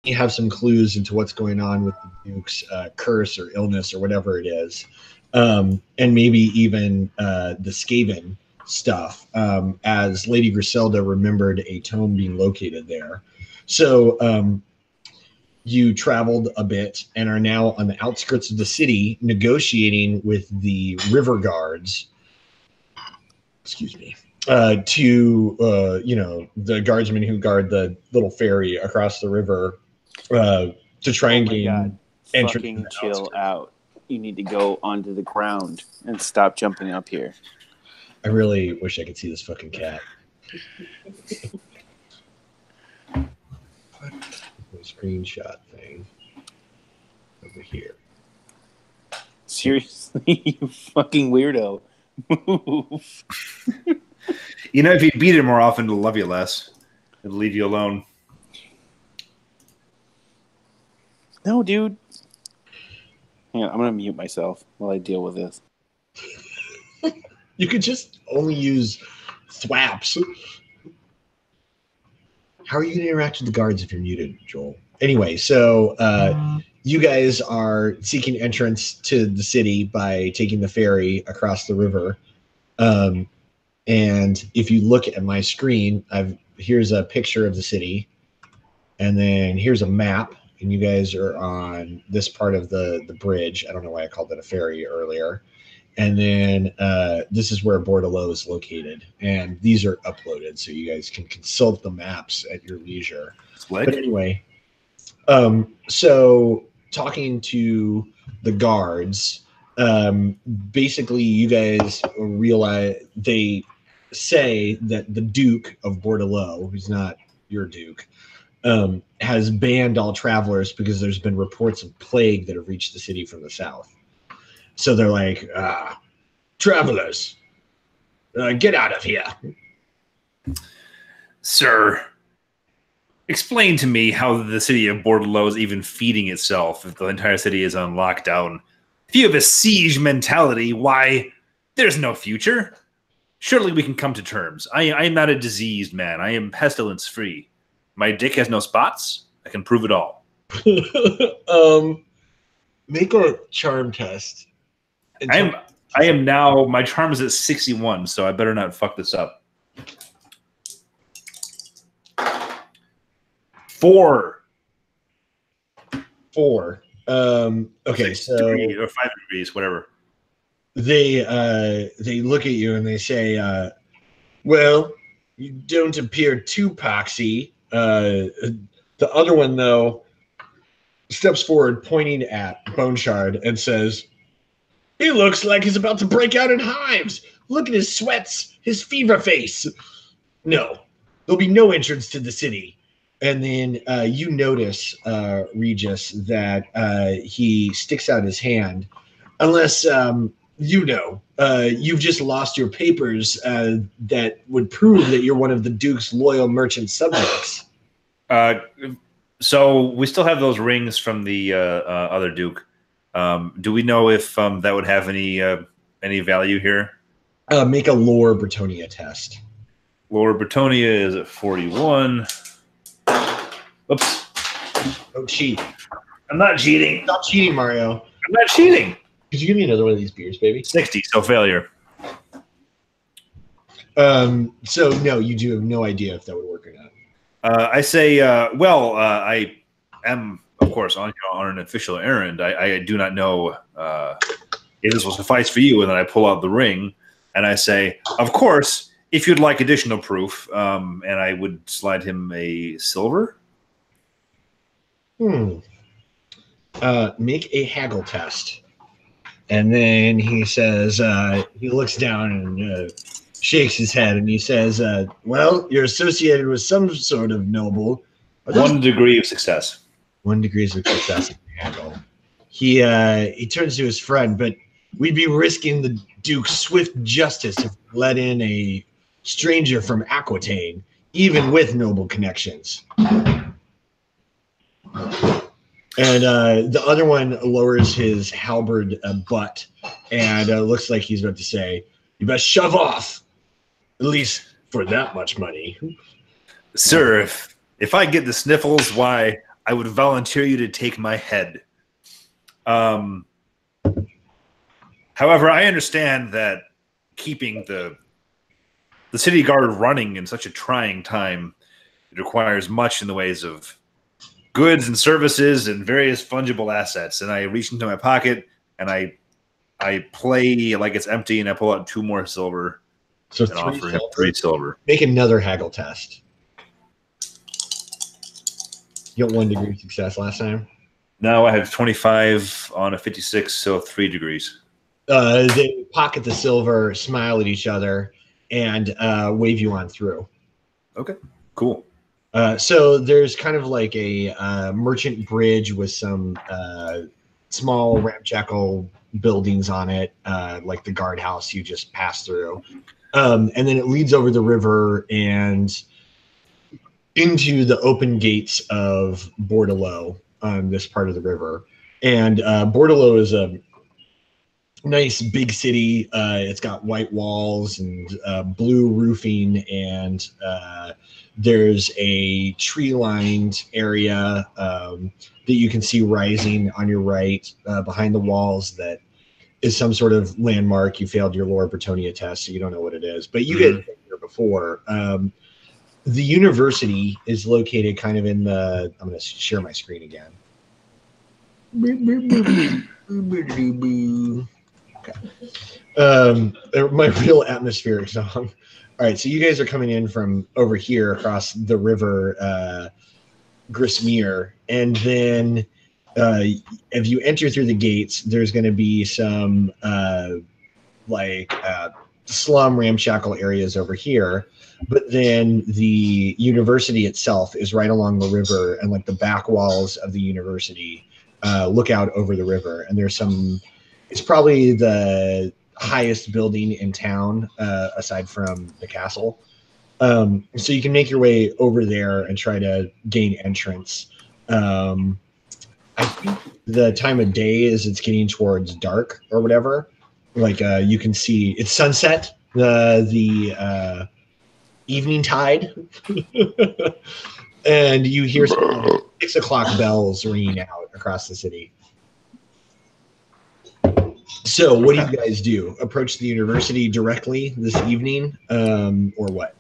have some clues into what's going on with the Duke's curse or illness or whatever it is, and maybe even the Skaven stuff, as Lady Griselda remembered a tome being located there. So you traveled a bit and are now on the outskirts of the city negotiating with the river guards. Excuse me. To the guardsmen who guard the little ferry across the river to try and gain entrance. Fucking chill out. You need to go onto the ground and stop jumping up here. I really wish I could see this fucking cat. The screenshot thing over here. Seriously, you fucking weirdo. Move. You know, if you beat it more often, it'll love you less. It'll leave you alone. No, dude. Hang on, I'm going to mute myself while I deal with this. You could just only use thwaps. How are you going to interact with the guards if you're muted, Joel? Anyway, so you guys are seeking entrance to the city by taking the ferry across the river. And if you look at my screen, here's a picture of the city. And then here's a map. And you guys are on this part of the bridge. I don't know why I called it a ferry earlier. And then this is where Bordeleaux is located. And these are uploaded, so you guys can consult the maps at your leisure. But anyway, so talking to the guards, basically you guys realize they say that the Duke of Bordeleaux, who's not your Duke, has banned all travelers because there's been reports of plague that have reached the city from the south. So they're like, travelers, get out of here. Sir, explain to me how the city of Bordeleaux is even feeding itself if the entire city is on lockdown. If you have a siege mentality, why, there's no future. Surely we can come to terms. I am not a diseased man. I am pestilence-free. My dick has no spots. I can prove it all. Make a charm test. I am now, my charm is at 61, so I better not fuck this up. 4. Okay, so 3 or 5 degrees, whatever. They look at you and they say, well, you don't appear too poxy. The other one, though, steps forward, pointing at Bone Shard, and says, he looks like he's about to break out in hives. Look at his sweats, his fever face. No, there'll be no entrance to the city. And then you notice, Regis, that he sticks out his hand. Unless, you've just lost your papers that would prove that you're one of the Duke's loyal merchant subjects. So we still have those rings from the other Duke. Do we know if that would have any value here? Make a lore Bretonia test. Lore Bretonia is at 41. Oops. Don't cheat. I'm not cheating. Stop cheating, Mario. I'm not cheating. Could you give me another one of these beers, baby? 60, so failure. So, no, you do have no idea if that would work or not. I say, I am, of course, on an official errand. I do not know if this will suffice for you. And then I pull out the ring and I say, of course, if you'd like additional proof, and I would slide him a silver. Make a haggle test. And then he says, he looks down and shakes his head and he says, well, you're associated with some sort of noble. 1 degree of success. 1 degree of success in haggle. He turns to his friend, but we'd be risking the Duke's swift justice if we let in a stranger from Aquitaine, even with noble connections. And the other one lowers his halberd butt and looks like he's about to say, you best shove off, at least for that much money. Sir, if I get the sniffles, why, I would volunteer you to take my head. However, I understand that keeping the city guard running in such a trying time, it requires much in the ways of goods and services and various fungible assets. And I reach into my pocket and I play like it's empty, and I pull out 2 more silver So and offer him 3 silver. Make another haggle test. You got 1 degree success last time. Now I have 25 on a 56, so 3 degrees. They pocket the silver, smile at each other, and wave you on through. Okay, cool. So there's kind of like a merchant bridge with some small ramshackle buildings on it, like the guardhouse you just passed through. And then it leads over the river and into the open gates of Bordeleaux on this part of the river. And Bordeleaux is a nice big city. It's got white walls and blue roofing, and there's a tree-lined area that you can see rising on your right behind the walls that is some sort of landmark. You failed your Lore Bretonia test, so you don't know what it is. But you get here before. The university is located kind of in the... I'm going to share my screen again. Okay. My real atmospheric song. All right, so you guys are coming in from over here across the river Grismere, and then if you enter through the gates, there's going to be some slum ramshackle areas over here, but then the university itself is right along the river, and like the back walls of the university look out over the river, and there's some... It's probably the highest building in town, aside from the castle. So you can make your way over there and try to gain entrance. I think the time of day is it's getting towards dark or whatever. Like you can see it's sunset, the evening tide, and you hear some 6 o'clock bells ringing out across the city. So what do you guys do? Approach the university directly this evening, or what?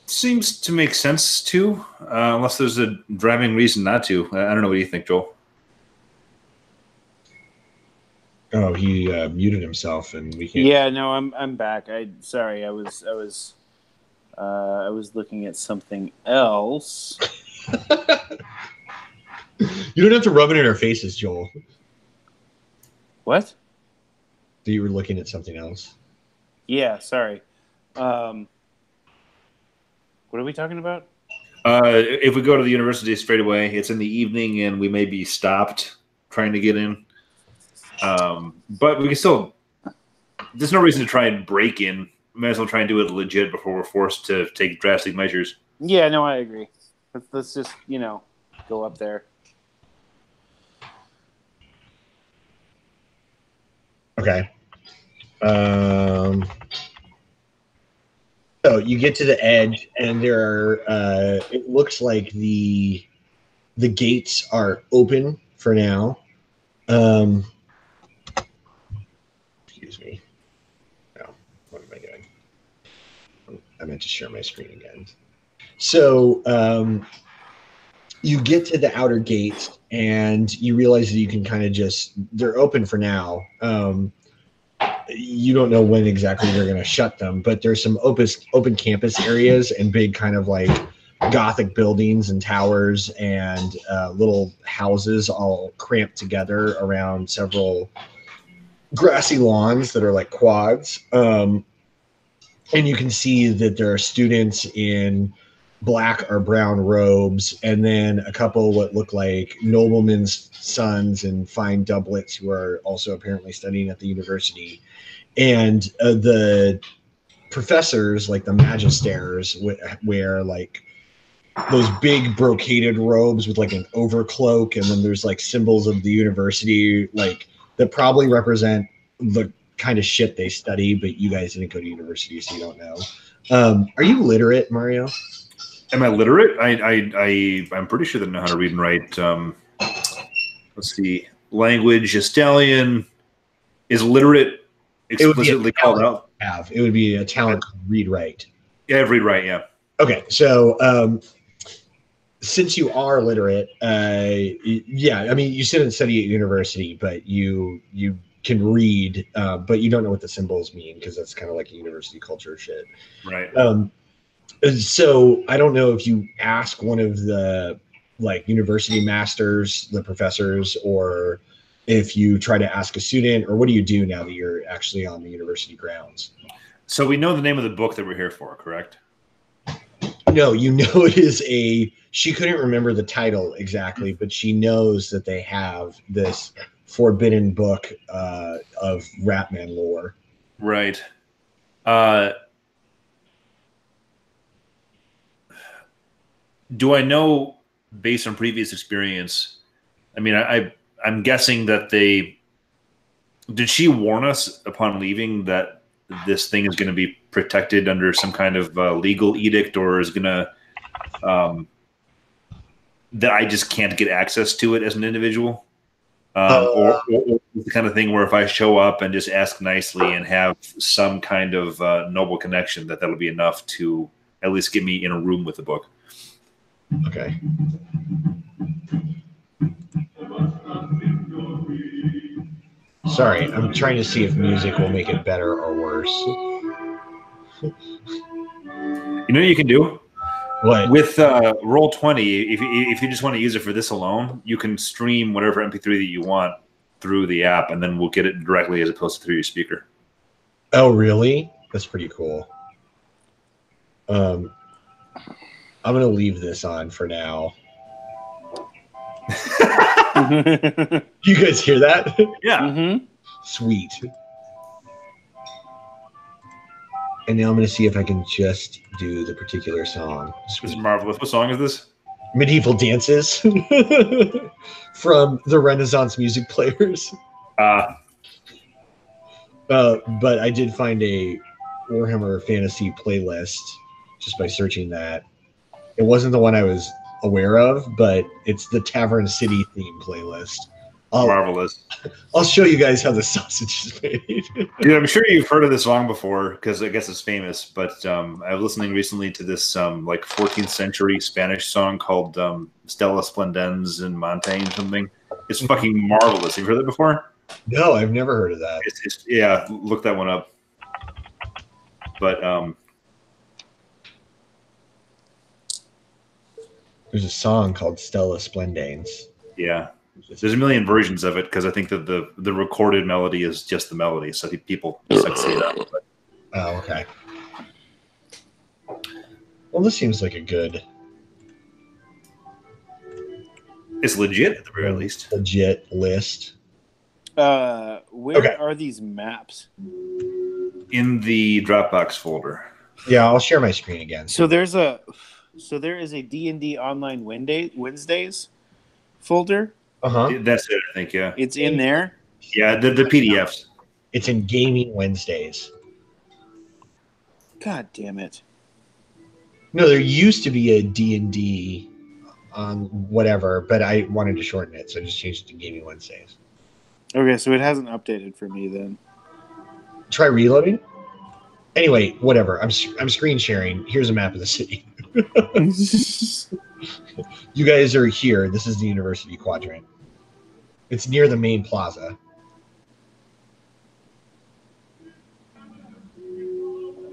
Seems to make sense to, unless there's a driving reason not to. I don't know. What do you think, Joel? Oh, he muted himself, and we can't. Yeah, no, I'm back. Sorry, I was looking at something else. You don't have to rub it in our faces, Joel. What? You were looking at something else. Yeah, sorry. What are we talking about? If we go to the university straight away, it's in the evening, and we may be stopped trying to get in. But we can still... There's no reason to try and break in. We might as well try and do it legit before we're forced to take drastic measures. Yeah, no, I agree. Let's just, go up there. Okay. So you get to the edge, and there are. It looks like the gates are open for now. Excuse me. No, what am I doing? I meant to share my screen again. So you get to the outer gates, and you realize that you can kind of they're open for now. You don't know when exactly they're going to shut them, but there's some open campus areas and big kind of like Gothic buildings and towers and little houses all cramped together around several grassy lawns that are like quads. And you can see that there are students in black or brown robes, and then a couple what look like noblemen's sons in fine doublets who are also apparently studying at the university. And the professors, like the magisters, wear like those big brocaded robes with like an overcloak, and then there's like symbols of the university, like that probably represent the kind of shit they study, but you guys didn't go to university, so you don't know. Are you literate, Mario? Am I literate? I'm pretty sure that I know how to read and write. Let's see. Language, Estalian is literate explicitly called out. It would be a talent called read write. Yeah, read write. Yeah. Okay, so since you are literate, yeah, I mean, you sit and study at university, but you can read, but you don't know what the symbols mean because that's kind of like a university culture shit. Right. So I don't know if you ask one of the like university masters, the professors, or if you try to ask a student, or what do you do now that you're actually on the university grounds? So we know the name of the book that we're here for, correct? No, you know it is she couldn't remember the title exactly, but she knows that they have this forbidden book of Ratman lore. Right. Do I know, based on previous experience, I mean, I'm guessing that did she warn us upon leaving that this thing is going to be protected under some kind of legal edict, or is going to that I just can't get access to it as an individual? Or the kind of thing where if I show up and just ask nicely and have some kind of noble connection, that'll be enough to at least get me in a room with the book. Okay. Sorry, I'm trying to see if music will make it better or worse. You know what you can do? What? With Roll20, if you just want to use it for this alone, you can stream whatever MP3 that you want through the app, and then we'll get it directly as opposed to through your speaker. Oh, really? That's pretty cool. I'm going to leave this on for now. You guys hear that? Yeah. Mm-hmm. Sweet. And now I'm going to see if I can just do the particular song. This is marvelous. What song is this? Medieval Dances from the Renaissance Music Players. But I did find a Warhammer Fantasy playlist just by searching that. It wasn't the one I was aware of, but it's the Tavern City theme playlist. Marvelous. I'll show you guys how the sausage is made. Dude, I'm sure you've heard of this song before because I guess it's famous. But I was listening recently to this like 14th century Spanish song called Stella Splendens in Montaigne something. It's fucking marvelous. Have you heard it before? No, I've never heard of that. Yeah, look that one up. But there's a song called Stella Splendens. Yeah. There's a million versions of it because I think that the recorded melody is just the melody. So people just like to say that. Oh, okay. Well, this seems like a good... It's legit at the very least. Legit list. Where are these maps? In the Dropbox folder. Yeah, I'll share my screen again. So there is a D&D Online Wednesdays folder. Uh-huh. That's it, I think, yeah. It's in there? Yeah, the PDFs. It's in Gaming Wednesdays. God damn it. No, there used to be a D&D on whatever, but I wanted to shorten it, so I just changed it to Gaming Wednesdays. Okay, so it hasn't updated for me then. Try reloading? Anyway, whatever. I'm screen sharing. Here's a map of the city. You guys are here. This is the University Quadrant. It's near the main plaza.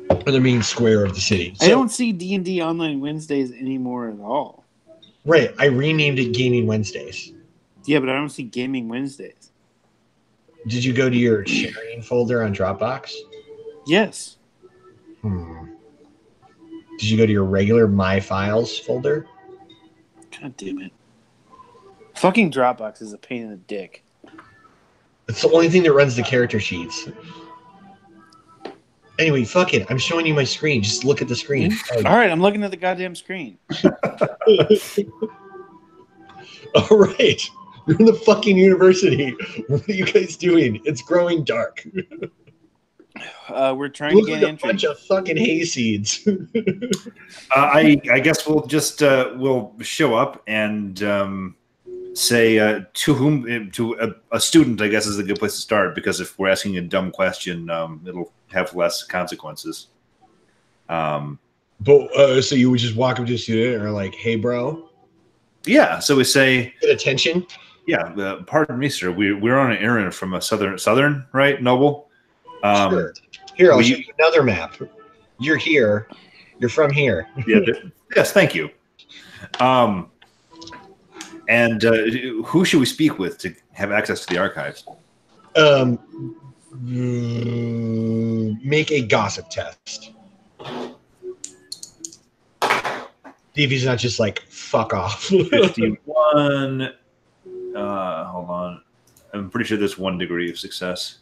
Or the main square of the city. So, I don't see D&D Online Wednesdays anymore at all. Right. I renamed it Gaming Wednesdays. Yeah, but I don't see Gaming Wednesdays. Did you go to your sharing folder on Dropbox? Yes. Did you go to your regular My Files folder? God damn it. Fucking Dropbox is a pain in the dick. It's the only thing that runs the character sheets. Anyway, fuck it. I'm showing you my screen. Just look at the screen. All right, I'm looking at the goddamn screen. All right. You're in the fucking university. What are you guys doing? It's growing dark. We're trying Look to like get a entry. bunch of fucking hayseeds. I guess we'll just we'll show up and say to whom to a student. I guess is a good place to start because if we're asking a dumb question, it'll have less consequences. But so you would just walk up to a student and are like, "Hey, bro." Yeah. So we say, Get attention. yeah. Pardon me, sir. We're on an errand from a southern, right, noble. Sure. Here, I'll will show you- you another map. You're here. You're from here. Yeah. Yes. Thank you. And who should we speak with to have access to the archives? Make a gossip test. See if he's not just like, fuck off. 51. Hold on. I'm pretty sure there's 1 degree of success.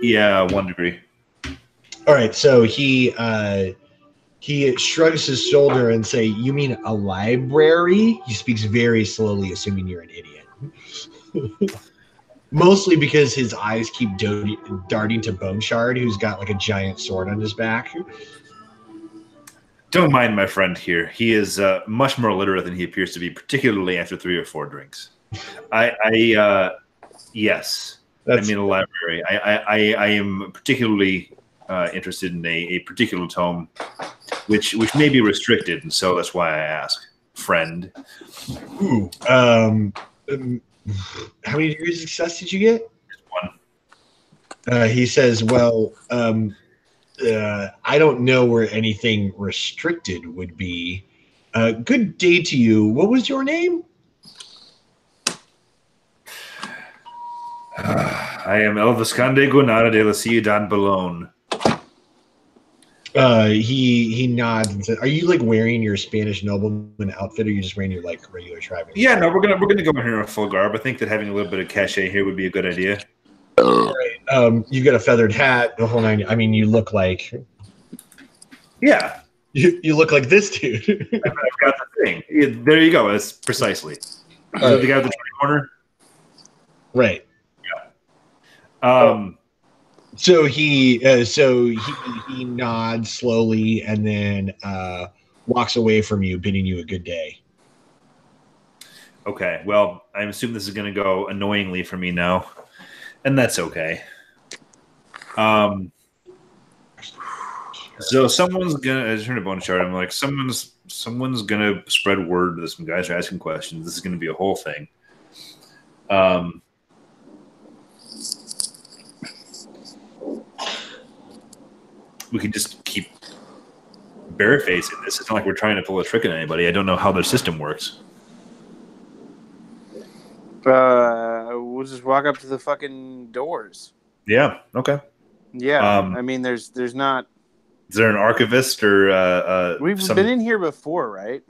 Yeah, 1 degree. All right, so he shrugs his shoulder and say, "You mean a library?" He speaks very slowly, assuming you're an idiot. Mostly because his eyes keep darting to Bone Shard, who's got like a giant sword on his back. Don't mind my friend here. He is much more literate than he appears to be, particularly after 3 or 4 drinks. Yes. I mean a library. I am particularly interested in a particular tome, which may be restricted, and so that's why I ask, friend. Ooh. How many degrees of success did you get? 1. He says, "Well, I don't know where anything restricted would be. Good day to you. What was your name?" I am Elvis Conde Guanara de la Ciudad Bologna. He nods and says, "Are you like wearing your Spanish nobleman outfit, or are you just wearing your like regular tribal?" Yeah, no, we're gonna go in here in full garb. I think that having a little bit of cachet here would be a good idea. All right. You've got a feathered hat, the whole nine. I mean, you look like Yeah, you look like this dude. I've got the thing. Yeah, there you go. That's precisely. Is that the guy with the corner? Right. So he nods slowly and then walks away from you, bidding you a good day. Okay. Well, I assume this is going to go annoyingly for me now, and that's okay. So someone's gonna. I just heard a bone chart. I'm like, someone's gonna spread word that some guys are asking questions. This is going to be a whole thing. We can just keep barefacing this. It's not like we're trying to pull a trick on anybody. I don't know how their system works. We'll just walk up to the fucking doors. Yeah. Okay. Yeah. I mean, there's not. Is there an archivist or We've been in here before, right?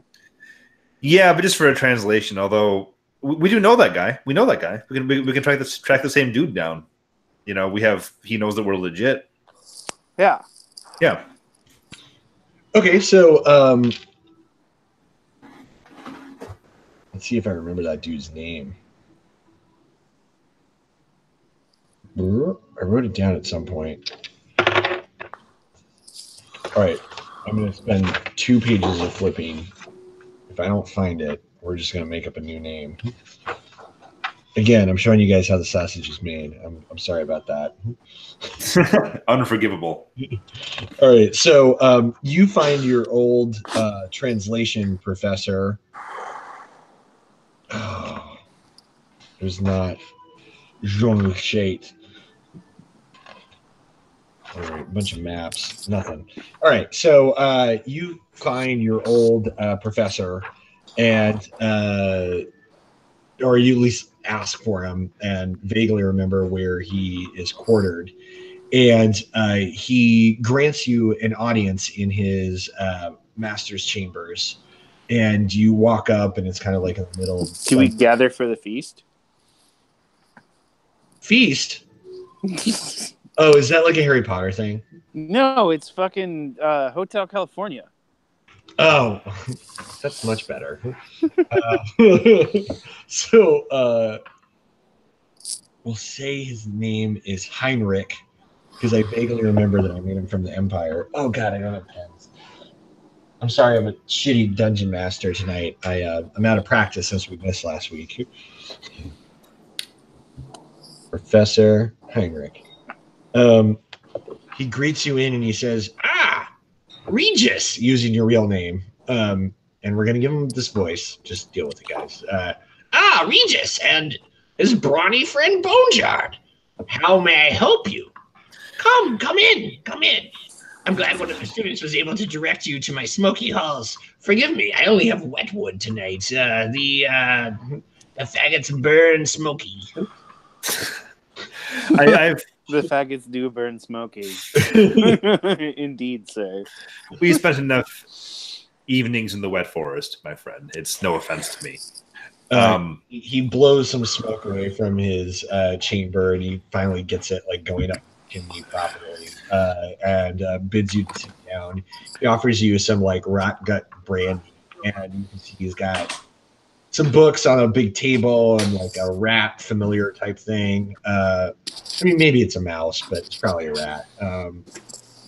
Yeah, but just for a translation. Although we do know that guy. We know that guy. We can track the same dude down. You know, he knows that we're legit. Yeah. Yeah. Okay, so let's see if I remember that dude's name. I wrote it down at some point. All right, I'm going to spend 2 pages of flipping. If I don't find it, we're just going to make up a new name. Again, I'm showing you guys how the sausage is made. I'm sorry about that. Unforgivable. All right, so you find your old translation professor. Oh, there's not Jean Shate. All right, a bunch of maps, nothing. All right, so you find your old professor, and or you at least ask for him and vaguely remember where he is quartered. And he grants you an audience in his master's chambers. And you walk up, and it's kind of like in the middle. Do we gather for the feast? Feast? Oh, is that like a Harry Potter thing? No, it's fucking Hotel California. Oh, that's much better. will say his name is Heinrich, because I vaguely remember that I made him from the Empire. Oh God, I don't have pens. I'm sorry, I'm a shitty dungeon master tonight. I'm out of practice since we missed last week. Professor Heinrich. He greets you in and he says, Regis, using your real name. And we're going to give him this voice. Just deal with it, guys. Regis, and his brawny friend Bonejard. How may I help you? Come in. I'm glad one of the students was able to direct you to my smoky halls. Forgive me, I only have wet wood tonight. The faggots burn smoky. The faggots do burn smoky. Indeed, sir. We spent enough evenings in the wet forest, my friend. It's no offense to me. He blows some smoke away from his chamber, and he finally gets it like going up the chimney properly, and bids you to sit down. He offers you some like rat gut brandy, and you can see he's got some books on a big table and like a rat familiar type thing. I mean, maybe it's a mouse, but it's probably a rat.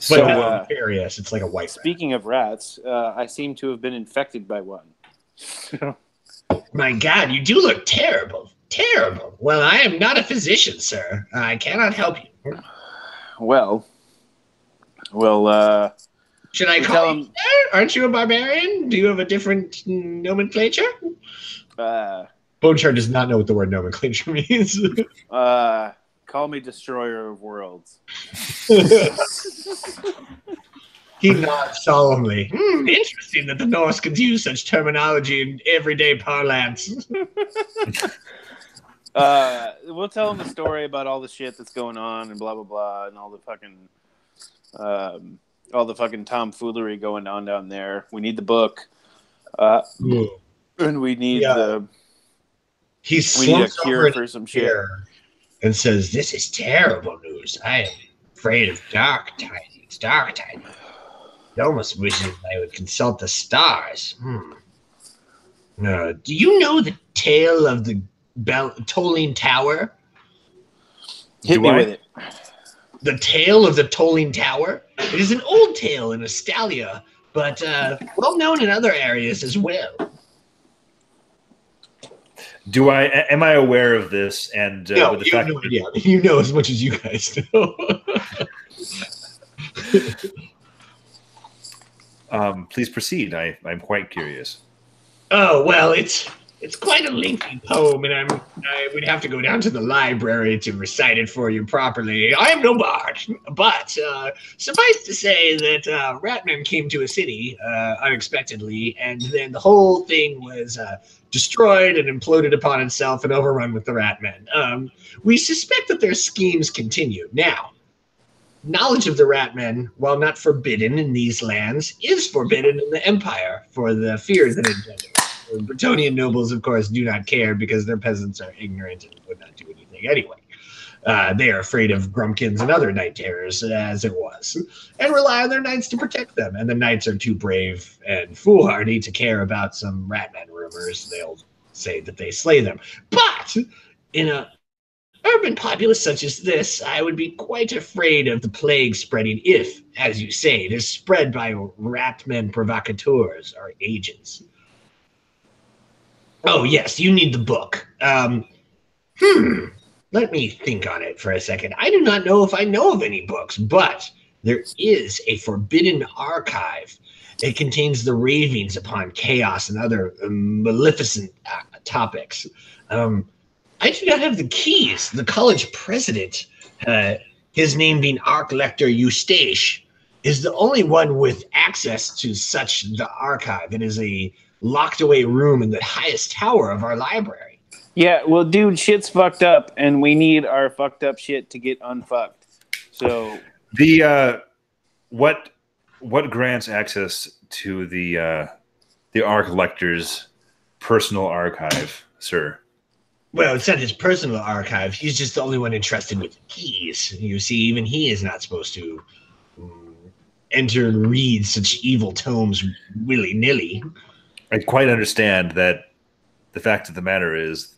But nefarious. It's like a white Speaking of rats, I seem to have been infected by one. My God, you do look terrible. Terrible. Well, I am not a physician, sir. I cannot help you. Well, should I call you, sir? Aren't you a barbarian? Do you have a different nomenclature? Bonechard does not know what the word nomenclature means. Call me Destroyer of Worlds. He nods solemnly. Interesting that the Norse could use such terminology in everyday parlance. We'll tell him a story about all the shit that's going on and blah blah blah and all the fucking tomfoolery going on down there. We need the book, and we need he need a cure for some shit. And says, "This is terrible news. I am afraid of dark tidings. Dark tidings. It almost wishes I would consult the stars. Do you know the tale of the tolling tower? Hit me with it. The tale of the tolling tower? It is an old tale in Astalia, but well known in other areas as well. Am I aware of this? And No, with the you fact have no idea. You know as much as you guys know. Please proceed. I'm quite curious. Oh well, it's quite a lengthy poem, and I would have to go down to the library to recite it for you properly. I am no bard, but suffice to say that Ratman came to a city unexpectedly, and then the whole thing was destroyed and imploded upon itself and overrun with the Ratmen. We suspect that their schemes continue. Now, knowledge of the Ratmen, while not forbidden in these lands, is forbidden in the Empire for the fears that engender. The Bretonnian nobles, of course, do not care because their peasants are ignorant and would not do anything anyway. They are afraid of Grumpkins and other night terrors, as it was, and rely on their knights to protect them. And the knights are too brave and foolhardy to care about some Ratman rumors. They'll say that they slay them. But in a urban populace such as this, I would be quite afraid of the plague spreading if, as you say, it is spread by Ratmen provocateurs or agents. Oh, yes, you need the book. Let me think on it for a second. I do not know if I know of any books, but there is a forbidden archive. It contains the ravings upon chaos and other maleficent topics. I do not have the keys. The college president, his name being Archlector Eustache, is the only one with access to the archive. It is a locked away room in the highest tower of our library. Yeah, well, dude, shit's fucked up, and we need our fucked up shit to get unfucked. So the what grants access to the Archlector's personal archive, sir? Well, it's not his personal archive. He's just the only one entrusted with the keys. You see, even he is not supposed to enter and read such evil tomes willy-nilly. I quite understand that. The fact of the matter is,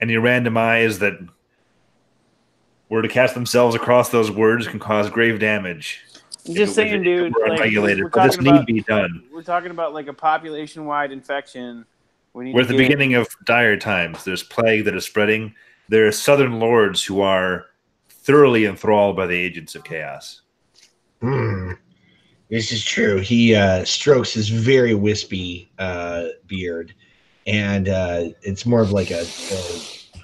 any randomized that were to cast themselves across those words can cause grave damage. I'm just saying, dude. Unregulated, but this need be done. We're talking about like a population-wide infection. We're at the beginning of dire times. There's plague that is spreading. There are southern lords who are thoroughly enthralled by the agents of chaos. This is true. He strokes his very wispy beard, and it's more of like a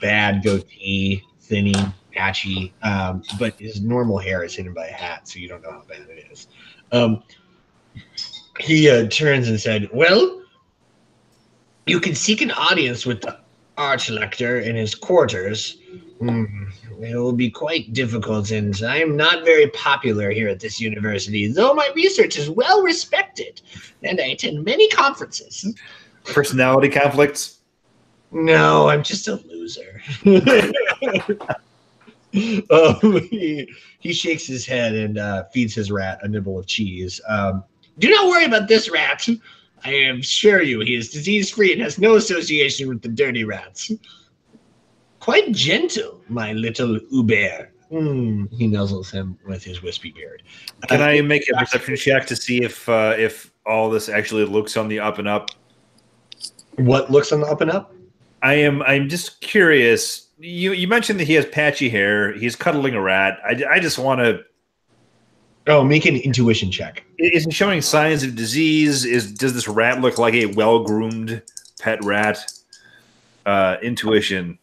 bad goatee, thinning, patchy, but his normal hair is hidden by a hat, so you don't know how bad it is. He turns and said, well, you can seek an audience with the Archlector in his quarters. It will be quite difficult, and I am not very popular here at this university, though my research is well respected, and I attend many conferences. Personality conflicts? No, I'm just a loser. He shakes his head and feeds his rat a nibble of cheese. Do not worry about this rat. I assure you he is disease-free and has no association with the dirty rats. Quite gentle, my little Hubert. He nuzzles him with his wispy beard. Can I make a perception check to see if all this actually looks on the up and up? What looks on the up and up? I'm just curious. You mentioned that he has patchy hair. He's cuddling a rat. I just want to. Oh, make an intuition check. Is he showing signs of disease? Does this rat look like a well-groomed pet rat? Intuition.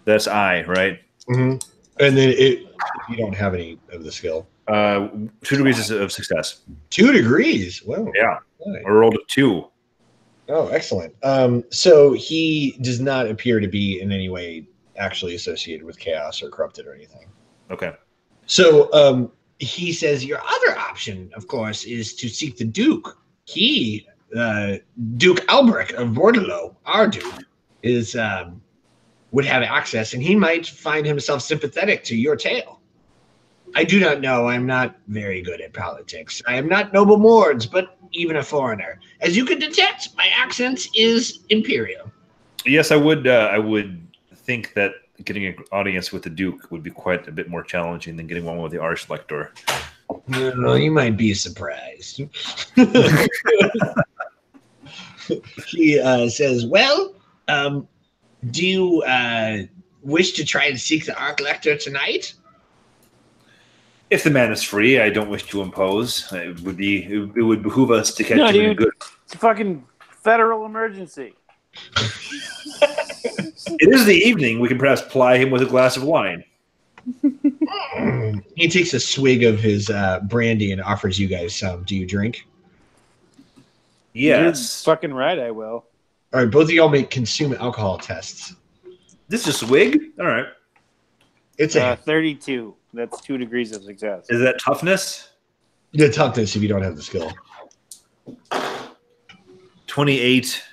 That's I, right? Mm-hmm. And then you don't have any of the skill. 2 degrees of success. 2 degrees. Wow. Yeah. Nice. I rolled a 2. Oh, excellent. So he does not appear to be in any way actually associated with chaos or corrupted or anything. Okay. So he says your other option, of course, is to seek the Duke. He, Duke Albrecht of Bordeleaux, our Duke, is would have access, and he might find himself sympathetic to your tale. I do not know. I'm not very good at politics. I am not noble lords, but even a foreigner. As you can detect, my accent is imperial. Yes, I would think that getting an audience with the Duke would be quite a bit more challenging than getting one with the Archlector. No, you might be surprised. He says, well, do you wish to try and seek the Archlector tonight? If the man is free, I don't wish to impose. It would behoove us to catch him in good. It's a fucking federal emergency. It is the evening. We can perhaps ply him with a glass of wine. He takes a swig of his brandy and offers you guys some. Do you drink? Yes. You're fucking right, I will. All right, both of y'all make consume alcohol tests. This is a swig? All right. It's a 32. That's 2 degrees of success. Is that toughness? The toughness if you don't have the skill. 28.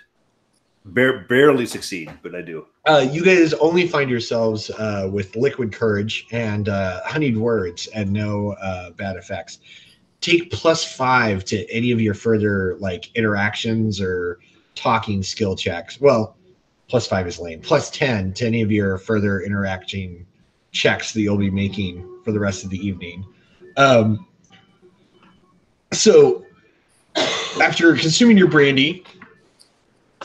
Barely succeed, but I do. You guys only find yourselves with liquid courage and honeyed words and no bad effects. Take +5 to any of your further like interactions or talking skill checks. Well, +5 is lame. +10 to any of your further interacting checks that you'll be making for the rest of the evening. So after consuming your brandy,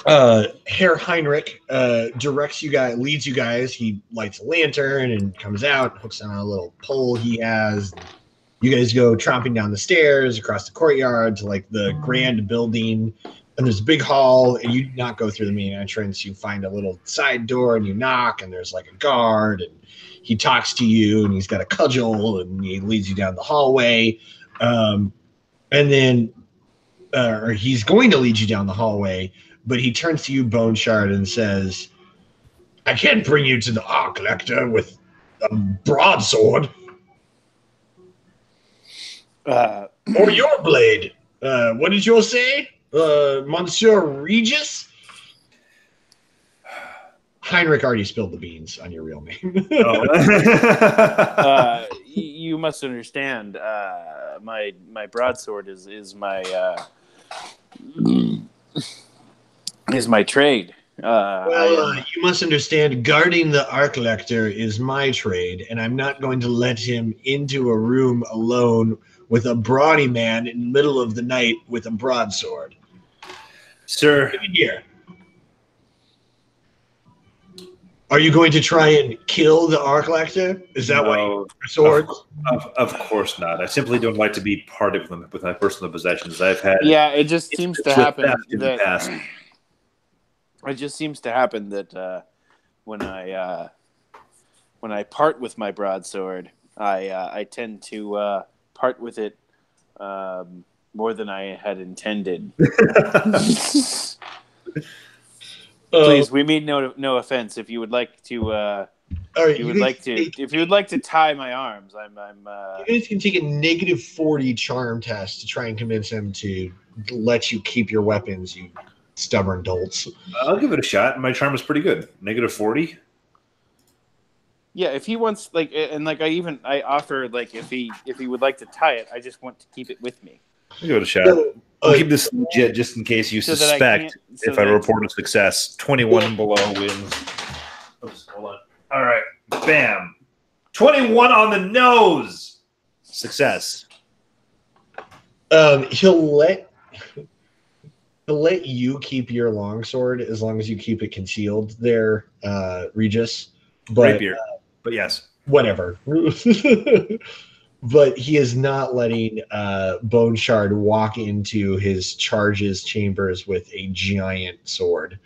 Herr Heinrich leads you guys. He lights a lantern and comes out, hooks on a little pole he has. You guys go tromping down the stairs across the courtyard to like the grand building. And there's a big hall, and you do not go through the main entrance. You find a little side door, and you knock, and there's like a guard, and he talks to you, and he's got a cudgel, and he leads you down the hallway. And then or he's going to lead you down the hallway, but he turns to you, Bone Shard, and says, I can't bring you to the Archlector with a broadsword. Or your blade. What did you say? Monsieur Regis? Heinrich already spilled the beans on your real name. You must understand, my broadsword is my trade. You must understand, guarding the Arc Lector is my trade, and I'm not going to let him into a room alone with a brawny man in the middle of the night with a broadsword. Sir. Give me here. Are you going to try and kill the Arc Lector? Is that why you have swords? Of course not. I simply don't like to be part of them with my personal possessions. I've had it just seems to happen in the past. It just seems to happen that when I part with my broadsword, I tend to part with it more than I had intended. Please, we mean no offense. If you would like to, if you would like to tie my arms, I'm. You guys can take a -40 charm test to try and convince him to let you keep your weapons. You stubborn dolts. I'll give it a shot. My charm is pretty good. -40. Yeah, if he wants, I offer, if he would like to tie it, I just want to keep it with me. I'll give it a shot. I'll keep this legit just in case you suspect if I report a success. 21 and below wins. Oops, hold on. All right. Bam. 21 on the nose. Success. He'll let you keep your longsword as long as you keep it concealed there, Regis. But, Rapier. But yes. Whatever. But he is not letting Bone Shard walk into his charges chambers with a giant sword.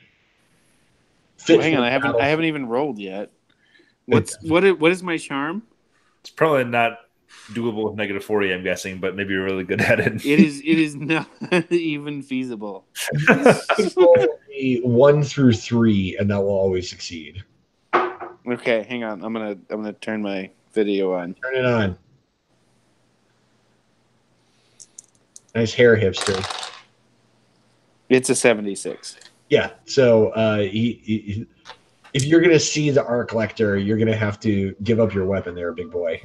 Hang on, I haven't even rolled yet. What is my charm? It's probably not doable with -40, I'm guessing, but maybe you're really good at it. It is not even feasible. Roll 1 through 3, and that will always succeed. Okay, hang on. I'm gonna turn my video on. Turn it on. Nice hair, hipster. It's a 76. Yeah. So if you're gonna see the Arc Lector, you're gonna have to give up your weapon there, big boy.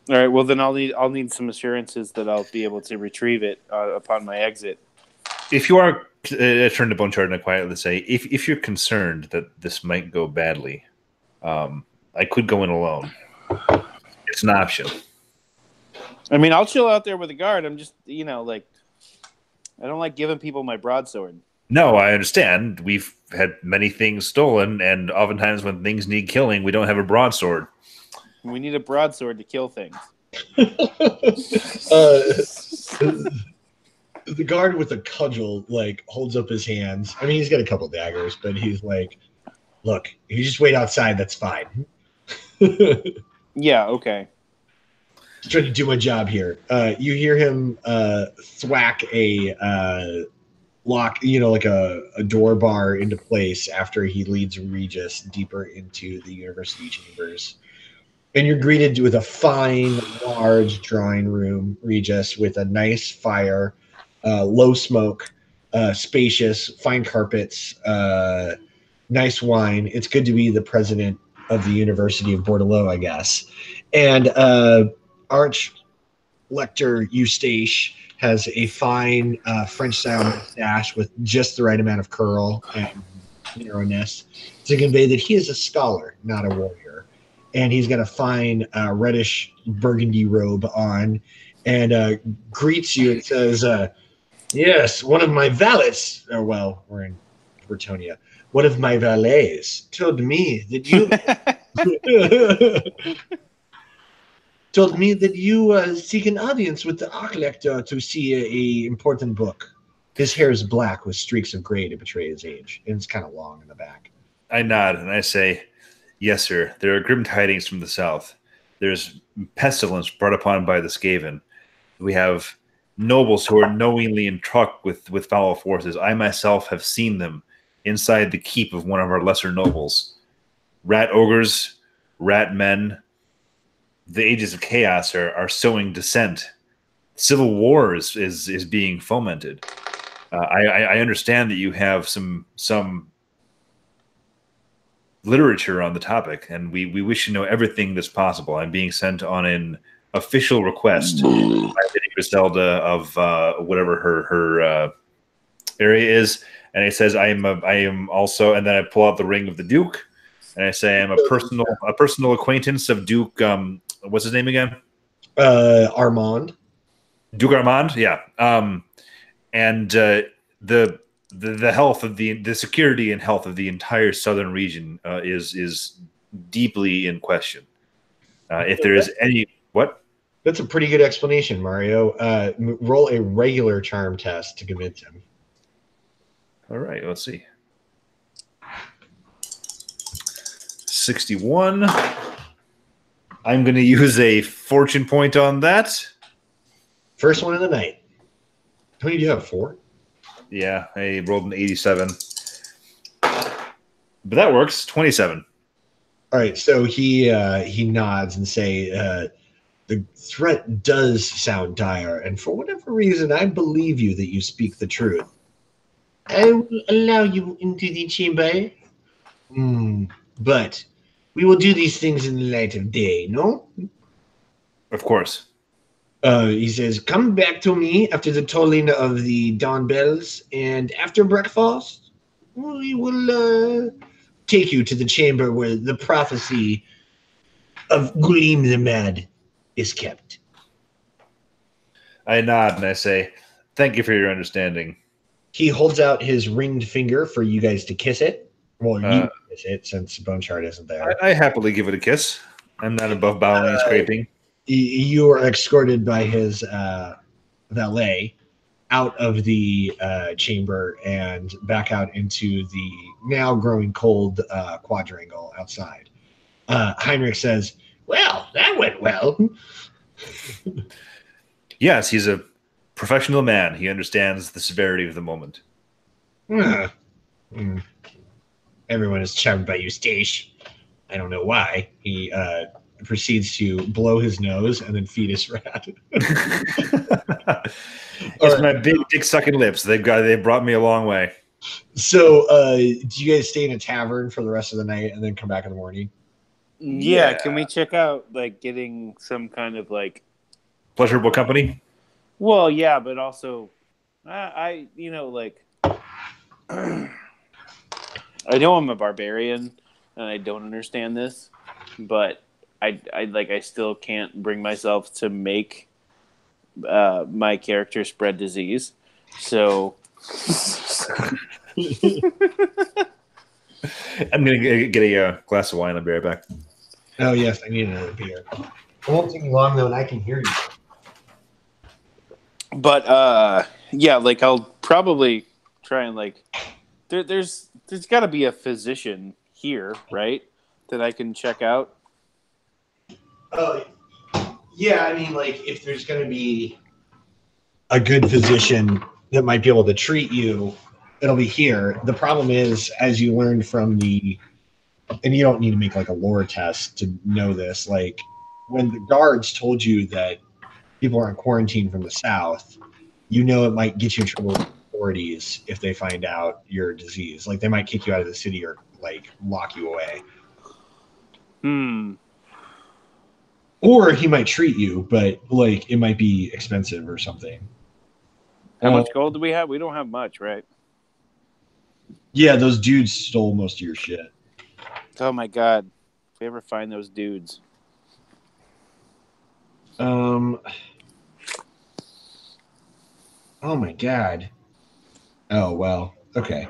All right. Well, then I'll need some assurances that I'll be able to retrieve it upon my exit. If you are, I turn to Bone Shard and quietly say, if you're concerned that this might go badly, I could go in alone. It's an option. I mean, I'll chill out there with a guard. I'm just, I don't like giving people my broadsword. No, I understand. We've had many things stolen, and oftentimes when things need killing, we don't have a broadsword. We need a broadsword to kill things. The guard with a cudgel, holds up his hands. I mean, he's got a couple daggers, but he's like, look, you just wait outside, that's fine. Yeah, okay. Just trying to do my job here. You hear him thwack a lock, a door bar into place after he leads Regis deeper into the university chambers. And you're greeted with a fine, large drawing room, Regis, with a nice fire, low smoke, spacious, fine carpets, nice wine. It's good to be the president of the University of Bordeleaux, I guess. And Arch Lector Eustache has a fine French-style mustache with just the right amount of curl and narrowness to convey that he is a scholar, not a warrior. And he's got a fine reddish burgundy robe on and greets you and says, yes, one of my valets, we're in Bretonia, one of my valets told me that you seek an audience with the Arc Lector to see a important book. His hair is black with streaks of gray to betray his age, and it's kind of long in the back. I nod and I say, yes, sir. There are grim tidings from the south. There's pestilence brought upon by the Skaven. We have nobles who are knowingly entrapped with foul forces. I myself have seen them inside the keep of one of our lesser nobles. Rat ogres, rat men. The ages of chaos are sowing dissent. Civil war is being fomented. I understand that you have some literature on the topic, and we wish to know everything that's possible. I'm being sent on an official request by Lady Griselda of whatever her area is, and he says, I am also, and then I pull out the ring of the Duke, and I say I'm a personal acquaintance of Duke. What's his name again? Armand. Duke Armand. Yeah. And the health of the security and health of the entire southern region is deeply in question. If there is any what. That's a pretty good explanation, Mario. Roll a regular charm test to convince him. All right, let's see. 61. I'm going to use a fortune point on that. First one of the night. How many do you have? 4? Yeah, I rolled an 87. But that works. 27. All right, so he nods and say, the threat does sound dire, and for whatever reason, I believe you that you speak the truth. I will allow you into the chamber. But we will do these things in the light of day, no? Of course. He says, come back to me after the tolling of the dawn bells, and after breakfast, we will take you to the chamber where the prophecy of Gleam the Mad is kept. I nod and I say, thank you for your understanding. He holds out his ringed finger for you guys to kiss it. Well, you kiss it since Bone Shard isn't there. I happily give it a kiss. I'm not above bowing and scraping. You are escorted by his valet out of the chamber and back out into the now growing cold quadrangle outside. Heinrich says, well, that went well. Yes, he's a professional man. He understands the severity of the moment. Everyone is charmed by you, Stash. I don't know why. He proceeds to blow his nose and then feed his rat. It's my big dick sucking lips. They brought me a long way. So do you guys stay in a tavern for the rest of the night and then come back in the morning? Yeah, can we check out like getting some kind of like pleasurable company? Well, yeah, but also I like I know I'm a barbarian and I don't understand this, but I still can't bring myself to make my character spread disease. So I'm going to get a glass of wine. I'll be right back. Oh, yes, I need another beer. It won't take me long, though, and I can hear you. But, yeah, like, I'll probably try and, like, there's got to be a physician here, right, that I can check out? Yeah, I mean, like, if there's going to be a good physician that might be able to treat you, it'll be here. The problem is, as you learned from and you don't need to make like a lore test to know this, like when the guards told you that people are in quarantine from the south, you know it might get you in trouble with authorities if they find out your disease. Like they might kick you out of the city or like lock you away. Or he might treat you, but like it might be expensive or something. How much gold do we have? We don't have much, right? Yeah, those dudes stole most of your shit. Oh my god. If we ever find those dudes. Oh my god. Oh, well. Okay.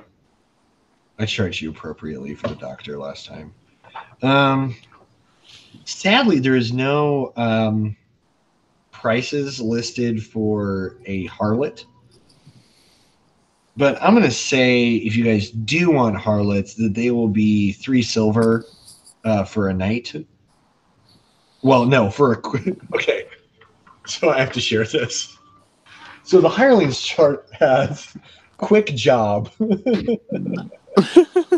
I charged you appropriately for the doctor last time. Sadly, there is no prices listed for a harlot. But I'm going to say, if you guys do want harlots, that they will be 3 silver for a night. Well, no, okay. So I have to share this. So the hirelings chart has quick job, daily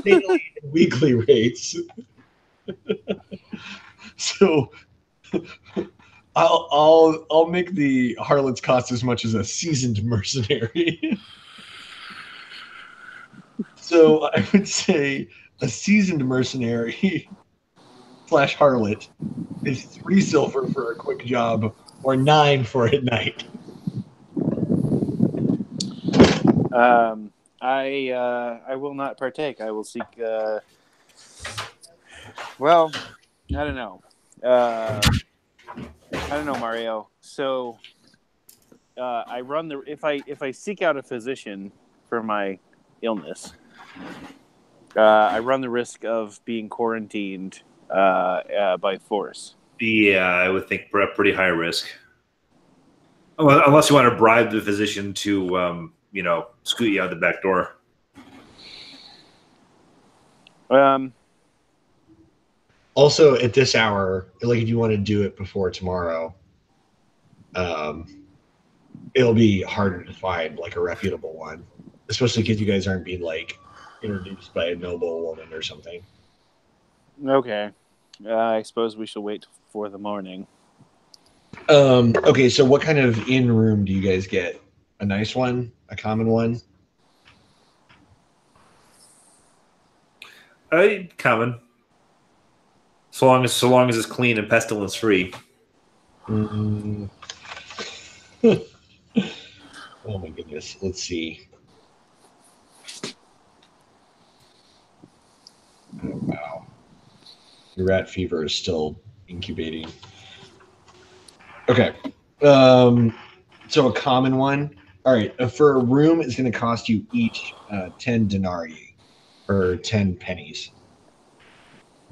and weekly rates. So I'll make the harlots cost as much as a seasoned mercenary. So I would say a seasoned mercenary / harlot is 3 silver for a quick job or 9 for a night. I will not partake. I will seek. Well, I don't know. I don't know, Mario. So I run the if I seek out a physician for my illness, I run the risk of being quarantined by force. Yeah, I would think pretty high risk. Well, unless you want to bribe the physician to, scoot you out the back door. Also, at this hour, like if you want to do it before tomorrow, it'll be harder to find like a reputable one, especially because you guys aren't being like introduced by a noble woman or something. Okay, I suppose we shall wait for the morning. Okay, so what kind of inn room do you guys get? A nice one? A common one? Common. So long as it's clean and pestilence free. Mm-hmm. Oh my goodness. Let's see. Oh, wow. Your rat fever is still incubating. Okay. So a common one. All right. For a room, it's going to cost you each 10 denarii or 10 pennies.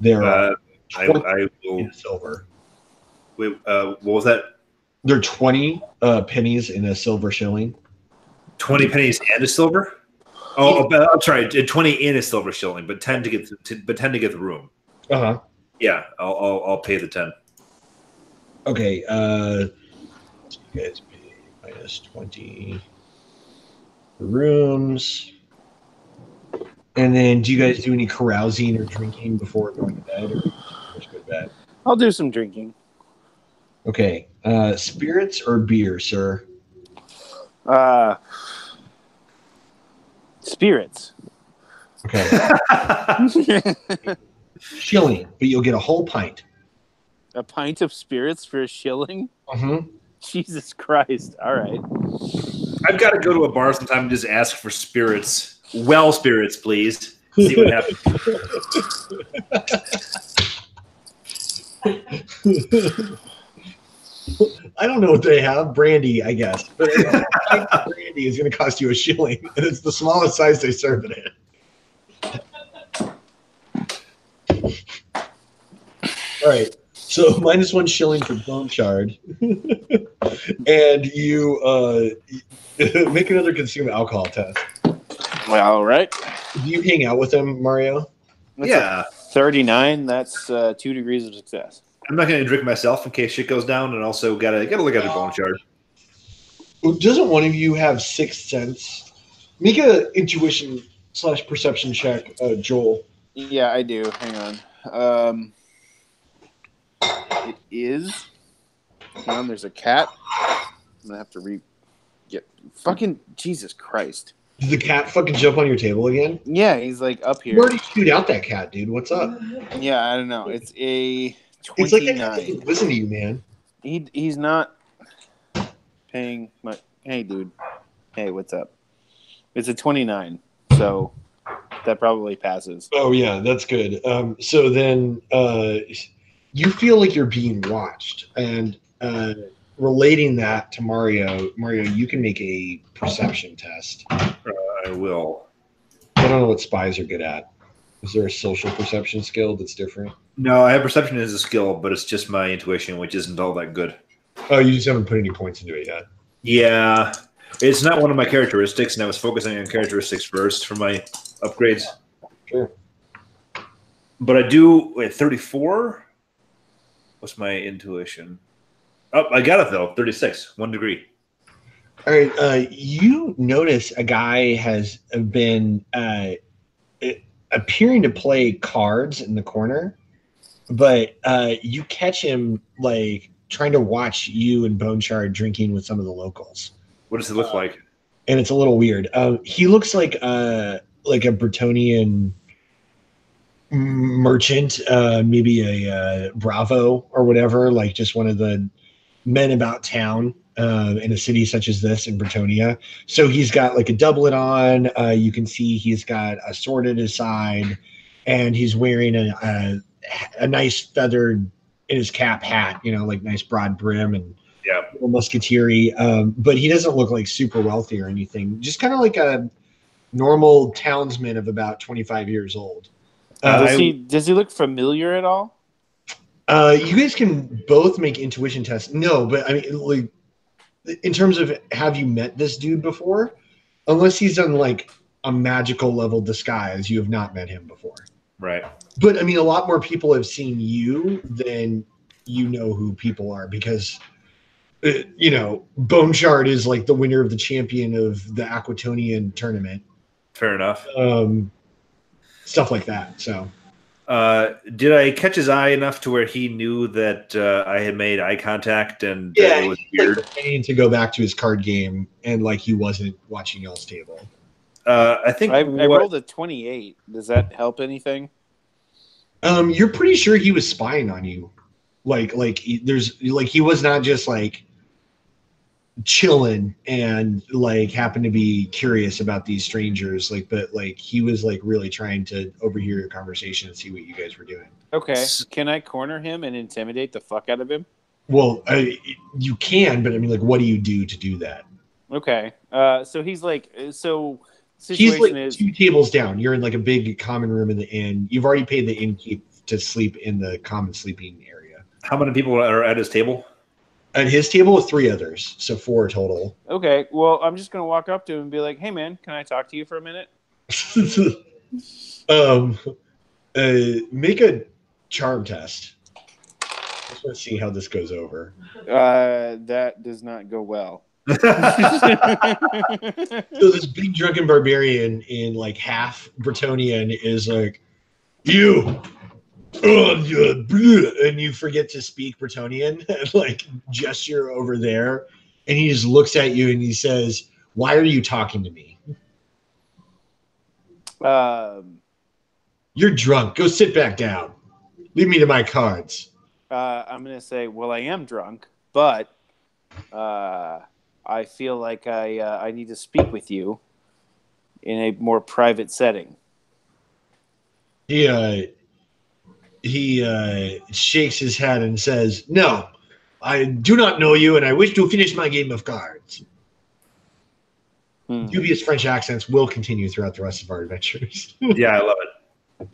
There are I will in silver. Wait, what was that? They're 20 pennies in a silver shilling. 20 pennies and a silver? Oh, I'm sorry, 20 in a silver shilling, but 10 to get the room. Uh-huh. Yeah, I'll pay the 10. Okay, you guys pay minus 20 rooms. And then do you guys do any carousing or drinking before going to bed, or just go to bed? I'll do some drinking. Okay. Spirits or beer, sir? Spirits. Okay. Shilling, but you'll get a whole pint. A pint of spirits for a shilling? Mm-hmm. Jesus Christ. All right. I've got to go to a bar sometime and just ask for spirits. Well, spirits, please. See what happens. I don't know what they have. Brandy, I guess. But brandy is going to cost you a shilling, and it's the smallest size they serve it in. All right. So minus 1 shilling for bone shard. And you make another consume alcohol test. Well, all right. Do you hang out with them, Mario? That's 39. That's 2 degrees of success. I'm not going to drink myself in case shit goes down, and also gotta look at the bone shard. Doesn't one of you have 6th sense? Make a intuition / perception check, Joel. Yeah, I do. Hang on. It is. Hang on, there's a cat. I'm gonna have to get fucking Jesus Christ. Did the cat fucking jump on your table again? Yeah, he's like up here. Where did you shoot out that cat, dude? What's up? Yeah, I don't know. It's a 29. It's like that cat doesn't listen to you, man. He's not paying my. Hey, dude. Hey, what's up? It's a 29, so that probably passes. Oh yeah, that's good. So then you feel like you're being watched, and relating that to Mario, you can make a perception test. I will. I don't know what spies are good at. Is there a social perception skill that's different? No, I have perception as a skill, but it's just my intuition, which isn't all that good. Oh, you just haven't put any points into it yet. Yeah, it's not one of my characteristics, and I was focusing on characteristics first for my upgrades. Sure. But I do, 34? What's my intuition? Oh, I got it, though. 36, 1 degree. All right. You notice a guy has been appearing to play cards in the corner, but you catch him like trying to watch you and Bone Shard drinking with some of the locals. What does it look like? And it's a little weird. He looks like a Bretonian merchant, maybe a Bravo or whatever, like just one of the men about town in a city such as this in Bretonia. So he's got like a doublet on. You can see he's got a sword at his side, and he's wearing a nice feathered in his cap hat, like nice broad brim and musketeer-y. But he doesn't look like super wealthy or anything. Just kind of like a normal townsman of about 25 years old. Does he look familiar at all? You guys can both make intuition tests. No, but I mean, like, in terms of have you met this dude before? Unless he's done like a magical level disguise, you have not met him before. Right. But I mean, a lot more people have seen you than you know who people are because, Bone Shard is like the winner of the champion of the Aquatonian tournament. Fair enough. Stuff like that. So. Did I catch his eye enough to where he knew that I had made eye contact and it was weird? Like, to go back to his card game and like he wasn't watching y'all's table. I think I rolled a 28. Does that help anything? You're pretty sure he was spying on you. He was not just like chilling and like happened to be curious about these strangers, but he was like really trying to overhear your conversation and see what you guys were doing. Okay, can I corner him and intimidate the fuck out of him? Well, you can, but I mean, like, what do you do to do that? Okay, so he's like, situation he's like is 2 tables down. You're in like a big common room in the inn. You've already paid the innkeep to sleep in the common sleeping area. How many people are at his table? At his table with 3 others, so 4 total. Okay, well, I'm just gonna walk up to him and be like, "Hey, man, can I talk to you for a minute?" Make a charm test. Let's see how this goes over. That does not go well. So this big drunken barbarian in like half Bretonian is like, you. And you forget to speak Bretonian and like gesture over there, and he just looks at you and he says, "Why are you talking to me?" You're drunk. Go sit back down. Leave me to my cards. I'm gonna say, well, I am drunk, but I feel like I need to speak with you in a more private setting. He shakes his head and says, "No, I do not know you, and I wish to finish my game of cards." Dubious French accents will continue throughout the rest of our adventures. Yeah, I love it.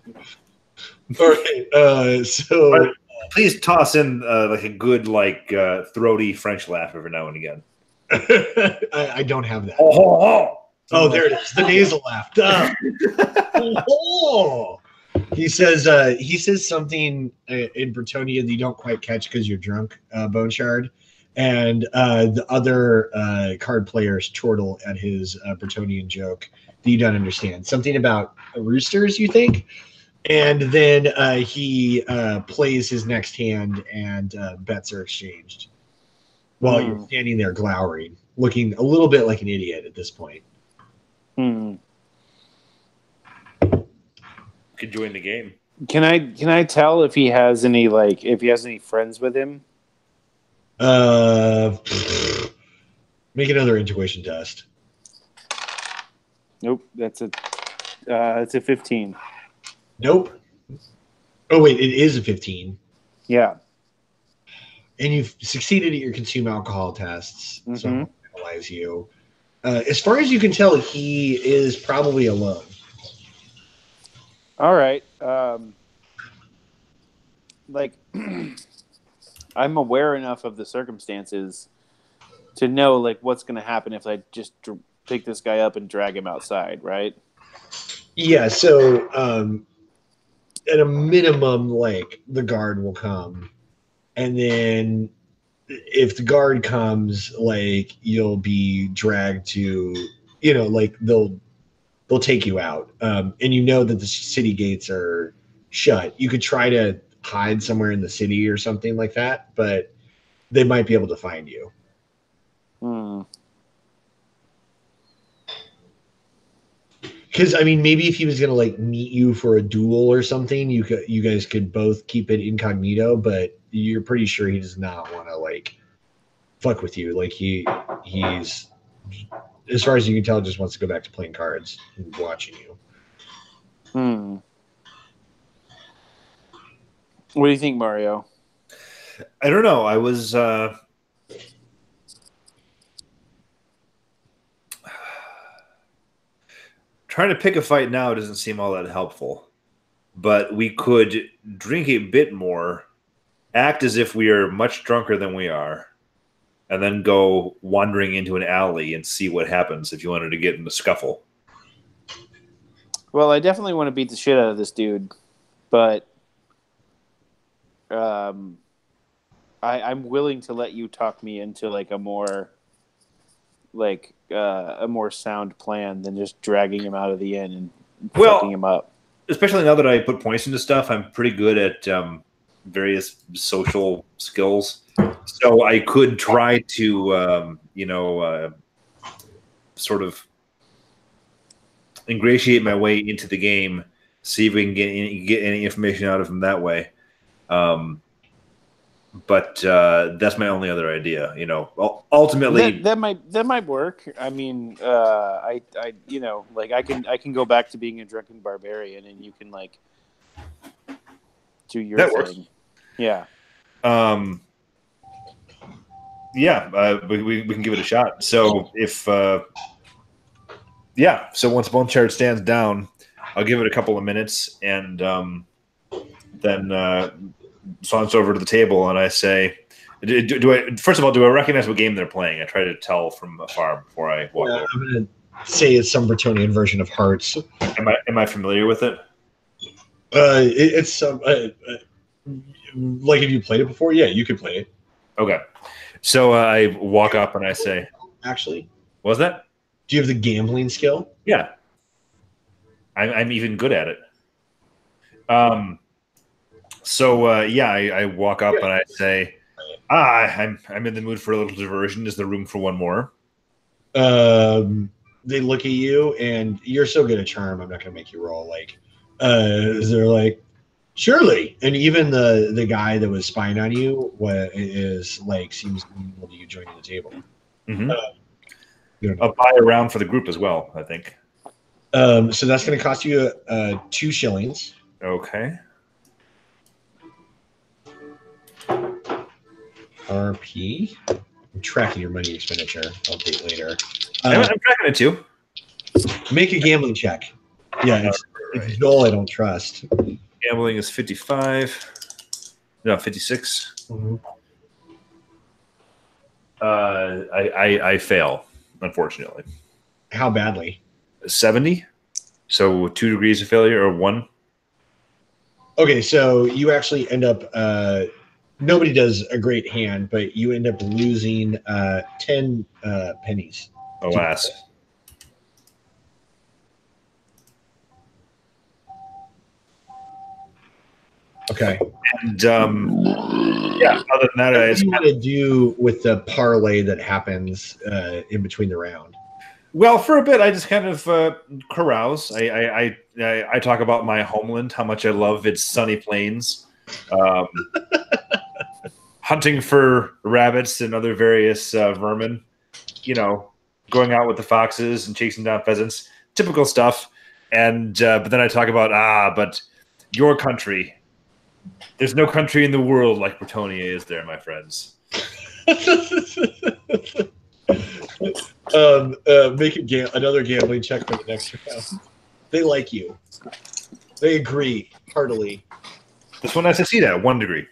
All right, so please toss in like a good throaty French laugh every now and again. I don't have that. Oh, there it is. The nasal laugh. He says something in Bretonia that you don't quite catch because you're drunk, Bone Shard, and the other card players chortle at his Bretonian joke that you don't understand. Something about roosters, you think? And then he plays his next hand, and bets are exchanged while you're standing there glowering, looking a little bit like an idiot at this point. Could join the game. Can I tell if he has any friends with him? Make another intuition test. Nope, it's a 15. Nope. Oh wait, it is a 15. Yeah. And you've succeeded at your consume alcohol tests, so I'll penalize you. As far as you can tell, he is probably alone. All right. I'm aware enough of the circumstances to know what's going to happen if I just pick this guy up and drag him outside, right? Yeah. So at a minimum, the guard will come, and then if the guard comes, you'll be dragged to, they'll take you out. And you know that the city gates are shut. You could try to hide somewhere in the city or something like that, but they might be able to find you. Because maybe if he was gonna meet you for a duel or something, you guys could both keep it incognito. But you're pretty sure he does not want to fuck with you. Like he's, as far as you can tell, just wants to go back to playing cards and watching you. What do you think, Mario? I don't know. I was trying to pick a fight now. Doesn't seem all that helpful. But we could drink a bit more, act as if we are much drunker than we are, and then go wandering into an alley and see what happens if you wanted to get in a scuffle. Well, I definitely want to beat the shit out of this dude, but I'm willing to let you talk me into like a more sound plan than just dragging him out of the inn and fucking him up. Especially now that I put points into stuff, I'm pretty good at various social skills. So I could try to, sort of ingratiate my way into the game, see if we can get any information out of him that way. But that's my only other idea. Ultimately, that might work. I mean, I can go back to being a drunken barbarian, and you can like do your thing. Works. Yeah. We can give it a shot. So if so once Bonechard stands down, I'll give it a couple of minutes, and then saunter over to the table, and I say, do I first of all, do I recognize what game they're playing? I try to tell from afar before I walk over. I'm going to say it's some Bretonnian version of Hearts. Am I familiar with it? It's some like if you played it before, yeah, you could play it. Okay, so I walk up and I say, actually, what was that? Do you have the gambling skill? Yeah, I'm even good at it. I walk up and I say, I'm in the mood for a little diversion. Is there room for one more? They look at you, and you're so good at charm, I'm not going to make you roll. Like, they're like, surely. And even the guy that was spying on you seems amenable to you joining the table. Mm-hmm. I'll buy a round for the group as well, I think. So that's going to cost you 2 shillings. Okay. RP. I'm tracking your money expenditure. I'll update later. I'm tracking it too. Make a gambling check. Yeah, it's Joel I don't trust. Gambling is 55. No, 56. Mm-hmm. I fail, unfortunately. How badly? 70. So 2 degrees of failure or 1. Okay, so you actually end up. Nobody does a great hand, but you end up losing 10 pennies. Alas. Okay. And other than that, what do you want to do with the parlay that happens in between the round? Well, for a bit, I just kind of carouse. I talk about my homeland, how much I love its sunny plains, hunting for rabbits and other various vermin. Going out with the foxes and chasing down pheasants, typical stuff. And but then I talk about but your country. There's no country in the world like Bretonnia, is there, my friends? Make another gambling check for the next round. They like you. They agree heartily. This one I succeed at 1 degree.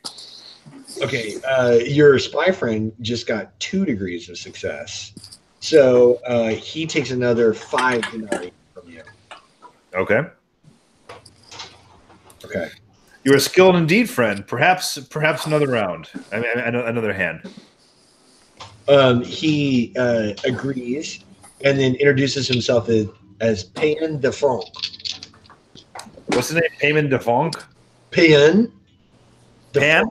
Okay, your spy friend just got 2 degrees of success, so he takes another 5 denarii from you. Okay. Okay. You are skilled indeed, friend. Perhaps another round. I mean, another hand. He agrees and then introduces himself as Payen de Franc. What's his name? Payman de Franc? Payen. Pan?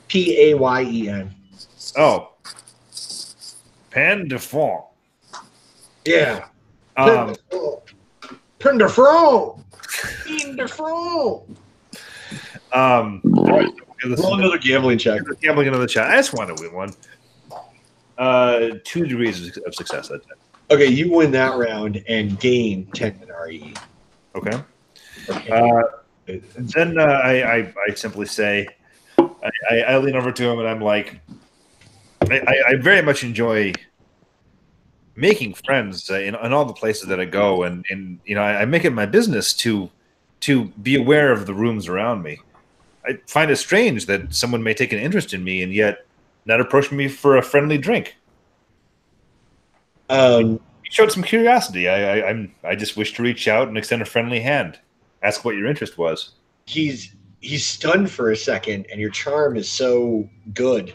Payen. Oh. Pan de Franc. Yeah. Pen de Franc. Pen de Franc. All right. Roll another gambling check. Gambling another check. I just want to win one. 2 degrees of success. That's it. Okay, you win that round and gain 10 RE. Okay. Okay. Then I simply say, I lean over to him and I'm like, I very much enjoy making friends in all the places that I go, and I make it my business to be aware of the rooms around me. I find it strange that someone may take an interest in me and yet not approach me for a friendly drink. You showed some curiosity. I just wish to reach out and extend a friendly hand. Ask what your interest was. He's stunned for a second, and your charm is so good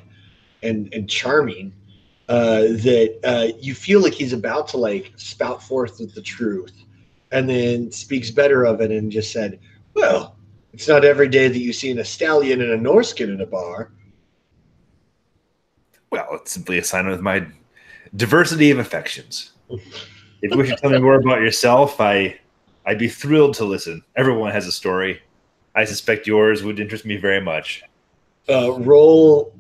and charming that you feel like he's about to like spout forth with the truth, and then speaks better of it and just said, "Well, it's not every day that you see a stallion and a Norskin in a bar." Well, it's simply a sign of my diversity of affections. If you wish to tell me more about yourself, I'd be thrilled to listen. Everyone has a story. I suspect yours would interest me very much. Roll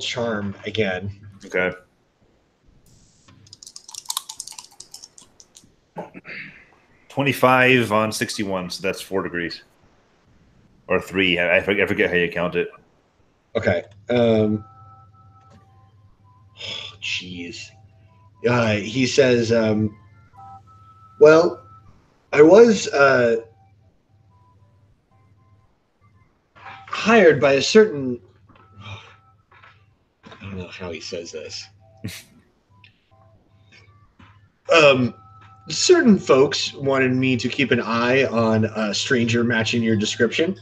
charm again. Okay. 25 on 61, so that's 4 degrees. Or 3. I forget how you count it. Okay. Jeez. He says, well, I was hired by a certain... I don't know how he says this. Certain folks wanted me to keep an eye on a stranger matching your description.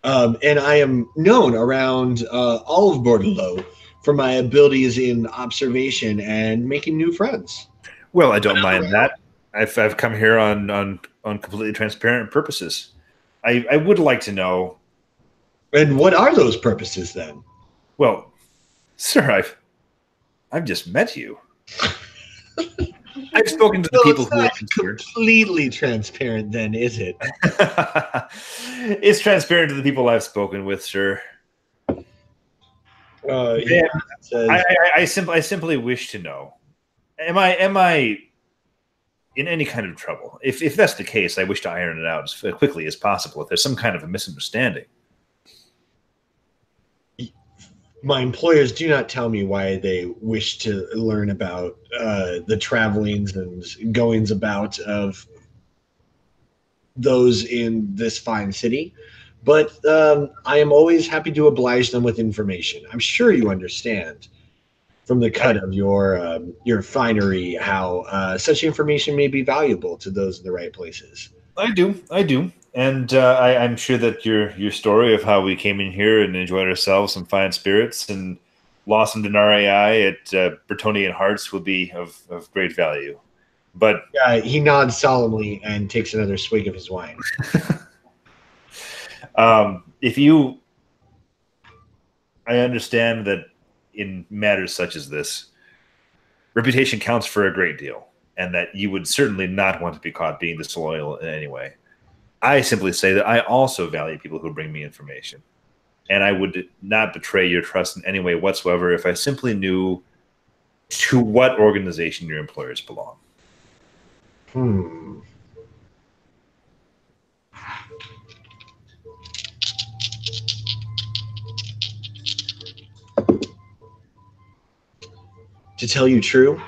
And I am known around all of Bordeleaux for my abilities in observation and making new friends. Well, I don't mind that. I've come here on completely transparent purposes. I would like to know. And what are those purposes then? Well, sir, I've just met you. I've spoken to the people who are completely transparent. Then is it? It's transparent to the people I've spoken with, sir. Yeah, I simply wish to know: am I in any kind of trouble? If that's the case, I wish to iron it out as quickly as possible. If there's some kind of a misunderstanding. My employers do not tell me why they wish to learn about the travelings and goings about of those in this fine city, but I am always happy to oblige them with information. I'm sure you understand from the cut of your finery how such information may be valuable to those in the right places. I do. And I'm sure that your story of how we came in here and enjoyed ourselves, some fine spirits, and lost some denarii at Bretonnian Hearts will be of great value. But he nods solemnly and takes another swig of his wine. I understand that in matters such as this, reputation counts for a great deal, and that you would certainly not want to be caught being disloyal in any way. I simply say that I also value people who bring me information, and I would not betray your trust in any way whatsoever if I simply knew to what organization your employers belong. To tell you true,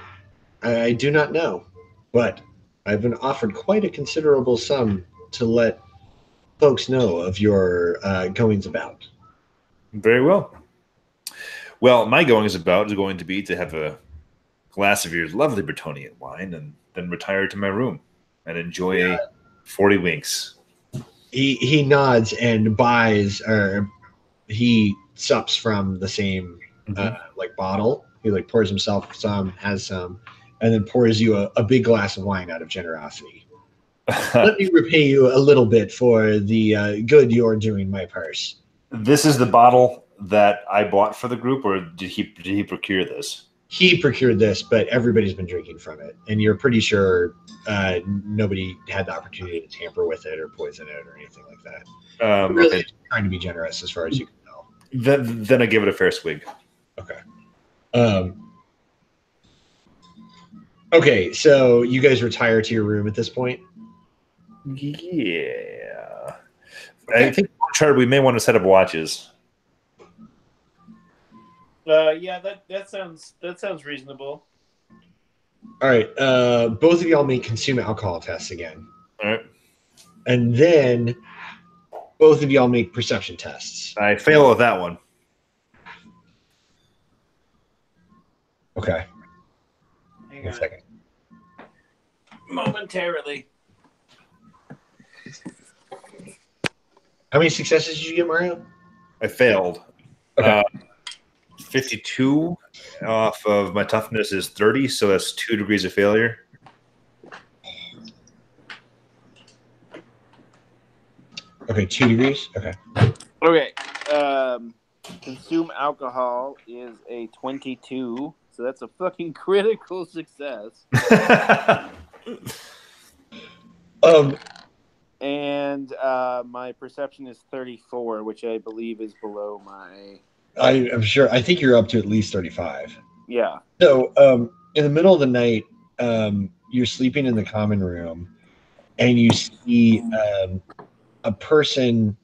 I do not know, but I've been offered quite a considerable sum to let folks know of your goings about. Very well. Well, my goings about is going to be to have a glass of your lovely Bretonnian wine and then retire to my room and enjoy 40 winks. He nods and buys, or he sups from the same bottle. He pours himself some, has some, and then pours you a big glass of wine out of generosity. Let me repay you a little bit for the good you're doing my purse. This is the bottle that I bought for the group, or did he procure this? He procured this, but everybody's been drinking from it, and you're pretty sure nobody had the opportunity to tamper with it or poison it or anything like that. Really trying to be generous as far as you can tell. Then I give it a fair swig. Okay. Okay, so you guys retire to your room at this point? Yeah. Okay. I think, Chard, we may want to set up watches. Yeah, that sounds reasonable. All right. Both of y'all make consume alcohol tests again. All right. And then both of y'all make perception tests. I fail with that one. Okay. Hang One on. second. Momentarily. How many successes did you get, Mario? I failed. Okay. 52 off of my toughness is 30, so that's 2 degrees of failure. Okay, 2 degrees. Okay. Okay. Consume alcohol is a 22, so that's a fucking critical success. And my perception is 34, which I believe is below my. I'm sure. I think you're up to at least 35. Yeah. So, in the middle of the night, you're sleeping in the common room, and you see a person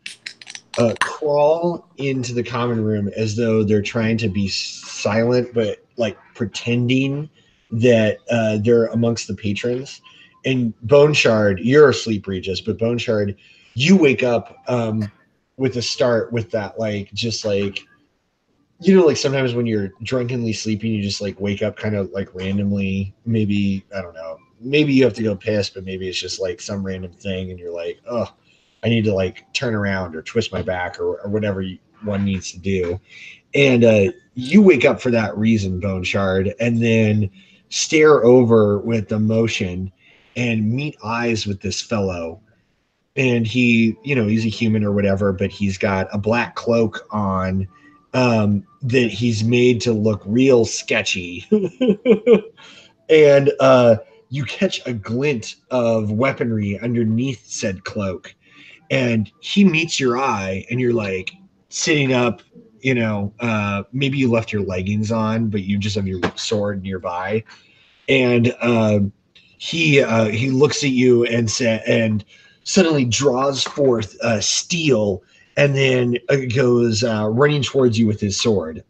crawl into the common room as though they're trying to be silent, but like pretending that they're amongst the patrons. And Bone Shard, you're asleep, Regis, but Bone Shard, you wake up with a start with that, like, just like, you know, like sometimes when you're drunkenly sleeping, you just like wake up kind of like randomly. Maybe, I don't know, maybe you have to go piss, but maybe it's just like some random thing and you're like, oh, I need to like turn around or twist my back or whatever one needs to do. And you wake up for that reason, Bone Shard, and then stare over with emotion and meet eyes with this fellow. And he, you know, he's a human or whatever, but he's got a black cloak on that he's made to look real sketchy. And you catch a glint of weaponry underneath said cloak. And he meets your eye, and you're like sitting up, you know, maybe you left your leggings on, but you just have your sword nearby. And he looks at you and suddenly draws forth steel, and then goes running towards you with his sword.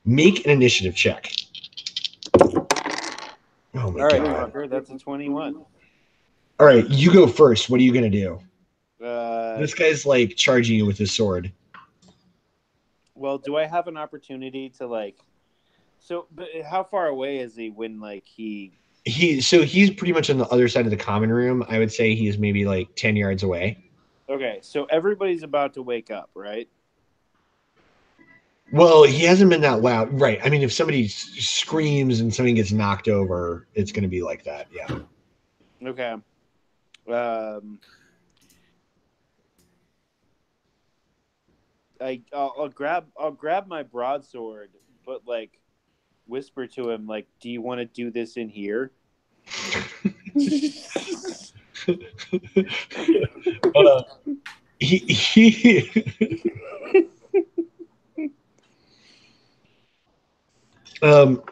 Make an initiative check. Oh my All right, god! fucker, that's a 21. All right, you go first. What are you gonna do? Uh, This guy's like charging you with his sword. well, do I have an opportunity to like? So, but how far away is he when like he? He's pretty much on the other side of the common room. I would say he's maybe like 10 yards away. Okay, so everybody's about to wake up, right? Well, he hasn't been that loud, right? I mean, if somebody screams and somebody gets knocked over, it's going to be like that. Yeah. Okay. I'll grab my broadsword, but like whisper to him like, "Do you want to do this in here?" He um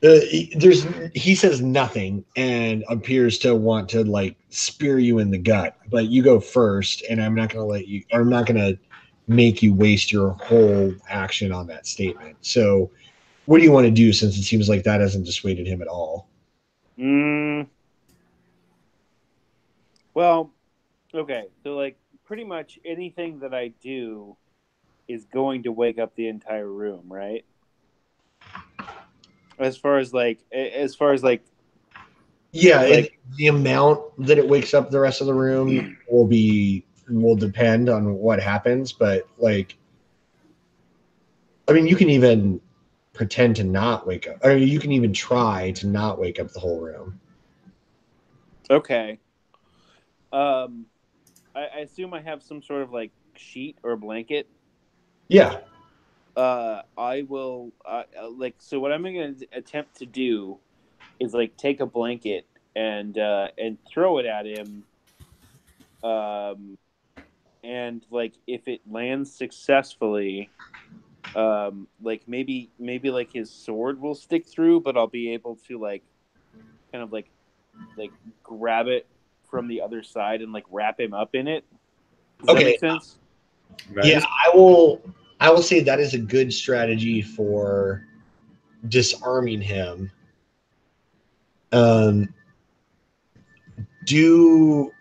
he says nothing and appears to want to like spear you in the gut, but you go first, and I'm not going to make you waste your whole action on that statement. So what do you want to do, since it seems like that hasn't dissuaded him at all? Well, okay. So like pretty much anything that I do is going to wake up the entire room, right? As far as like Yeah, like the amount that it wakes up the rest of the room will depend on what happens, but like, I mean, you can even pretend to not wake up, or you can even try to not wake up the whole room. okay. I assume I have some sort of like sheet or blanket. Yeah. I will like, so what I'm going to attempt to do is like take a blanket and throw it at him, and like if it lands successfully, like maybe like his sword will stick through, but I'll be able to like kind of like grab it from the other side and like wrap him up in it. Does that make sense? Yeah, I will say that is a good strategy for disarming him. Do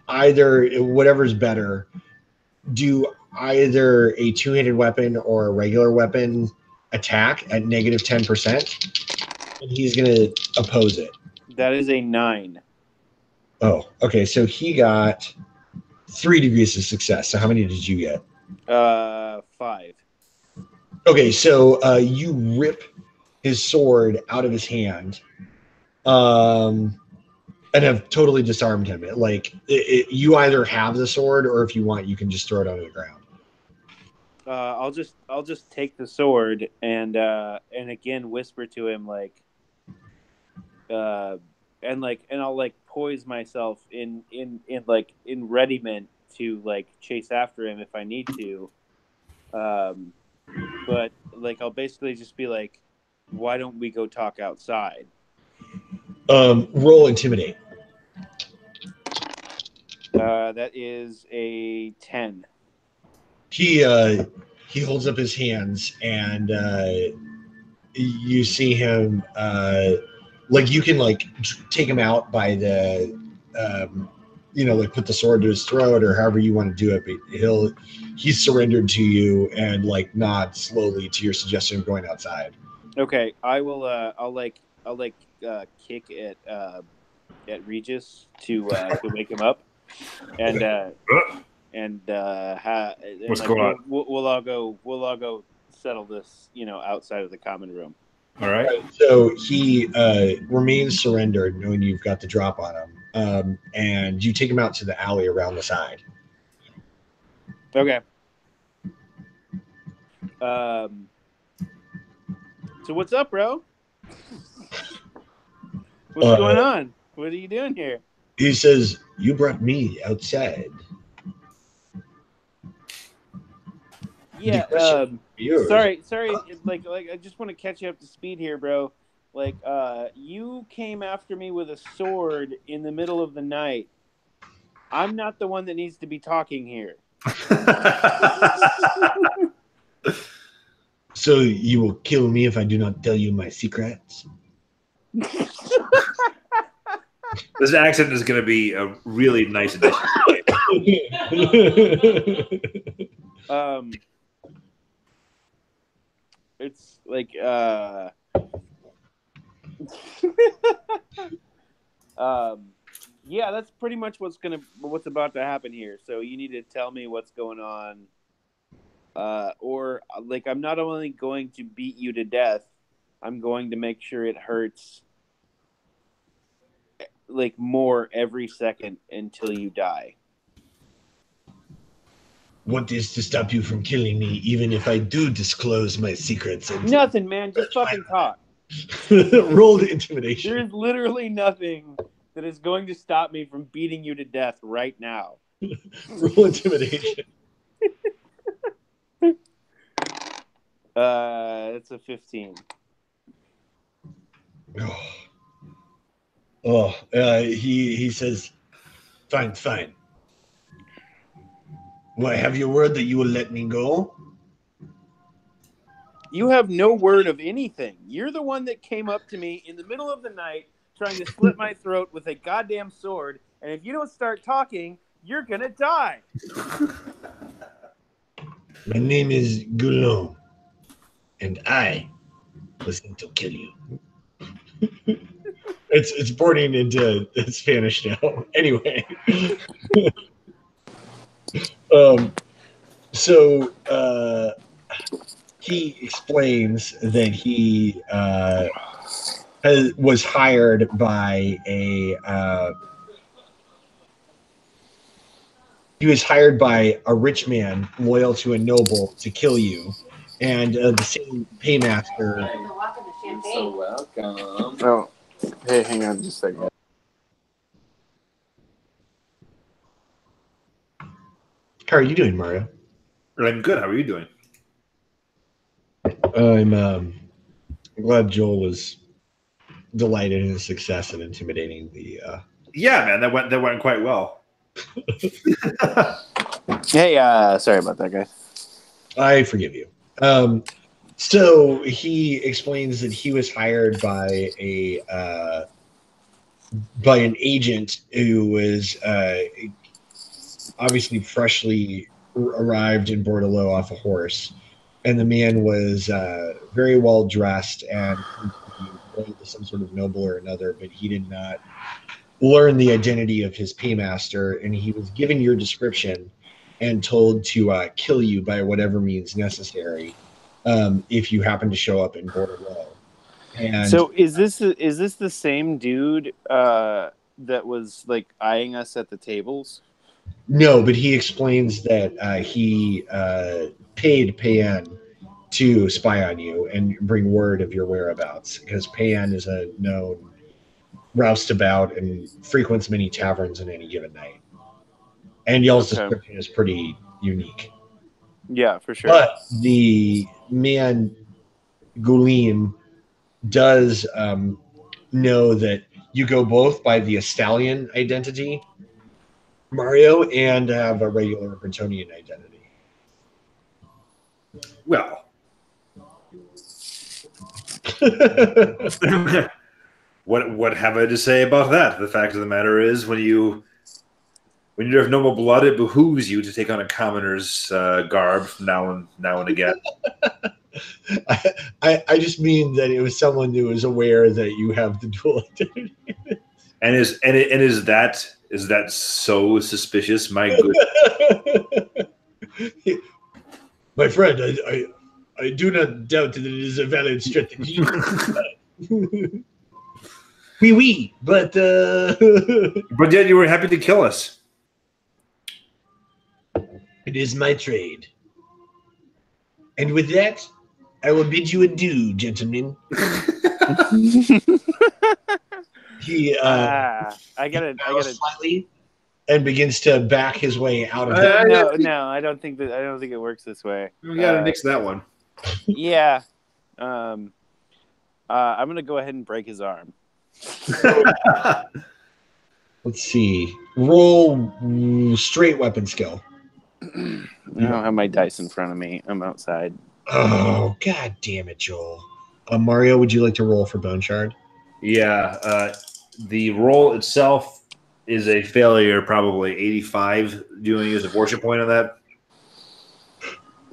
either whatever's better. Do either a two-handed weapon or a regular weapon attack at negative 10%, and he's going to oppose it. That is a 9. Oh, okay. So he got 3 degrees of success. So how many did you get? 5. Okay, so you rip his sword out of his hand, and have totally disarmed him. You either have the sword, or if you want, you can just throw it onto the ground. I'll just take the sword and again whisper to him and I'll like poise myself in readiment to like chase after him if I need to. But like I'll basically just be like, why don't we go talk outside? Roll intimidate. That is a 10. He holds up his hands, and you see him like you can like take him out by the like put the sword to his throat or however you want to do it, but he's surrendered to you and like nod slowly to your suggestion of going outside. Okay, I will I'll kick at Regis to wake him up, and what's going on? We'll all go settle this, outside of the common room. All right. So he remains surrendered, knowing you've got the drop on him, and you take him out to the alley around the side. Okay. So what's up, bro? What's going on? What are you doing here? He says, "You brought me outside." Yeah. Sorry. Like I just want to catch you up to speed here, bro. Like, you came after me with a sword in the middle of the night. I'm not the one that needs to be talking here. So you will kill me if I do not tell you my secrets? This accent is going to be a really nice addition. It's like, yeah, that's pretty much what's about to happen here. So you need to tell me what's going on. Or like, I'm not only going to beat you to death, I'm going to make sure it hurts like more every second until you die. What is to stop you from killing me, even if I do disclose my secrets? Nothing, man. Just fucking talk. Roll the intimidation. There is literally nothing that is going to stop me from beating you to death right now. Roll intimidation. It's a 15. He says, fine. Well, I have your word that you will let me go? You have no word of anything. You're the one that came up to me in the middle of the night trying to slit my throat with a goddamn sword, and if you don't start talking, you're gonna die. My name is Goulon, and I was going to kill you. It's boarding into Spanish now. Anyway. So he explains that he was hired by a rich man loyal to a noble to kill you, and the same paymaster. You're so welcome. Oh, hey, hang on just a second. How are you doing, Mario? I'm good. How are you doing? I'm glad Joel was delighted in his success in intimidating the. Yeah, man, that went quite well. Hey, sorry about that, guys. I forgive you. So he explains that he was hired by an agent who was obviously freshly arrived in Bordeleaux off a horse, and the man was very well dressed and related to some sort of noble or another, but he did not learn the identity of his paymaster, and he was given your description and told to kill you by whatever means necessary if you happen to show up in Bordeleaux. And So is this the same dude that was like eyeing us at the tables? no, but he explains that he paid Payan to spy on you and bring word of your whereabouts, because Payan is a known roustabout and frequents many taverns in any given night. And y'all's description is pretty unique. Yeah, for sure. But the man Gulim does know that you go both by the Estalian identity, Mario, and have a regular Bretonian identity. Well, what have I to say about that? The fact of the matter is, when you have noble blood, it behooves you to take on a commoner's garb from now and again. I just mean that it was someone who was aware that you have the dual identity. And is that so suspicious? My good, my friend, I do not doubt that it is a valid strategy. Oui, but but yet you were happy to kill us. It is my trade. And with that, I will bid you adieu, gentlemen. He I gotta slightly and begins to back his way out of no, I don't think it works this way. We gotta nix that one. Yeah. I'm gonna go ahead and break his arm. Let's see. Roll straight weapon skill. I don't have my dice in front of me. I'm outside. Oh, god damn it, Joel. Mario, would you like to roll for Bone Shard? Yeah. The roll itself is a failure, probably 85. Do you use a fortune point on that?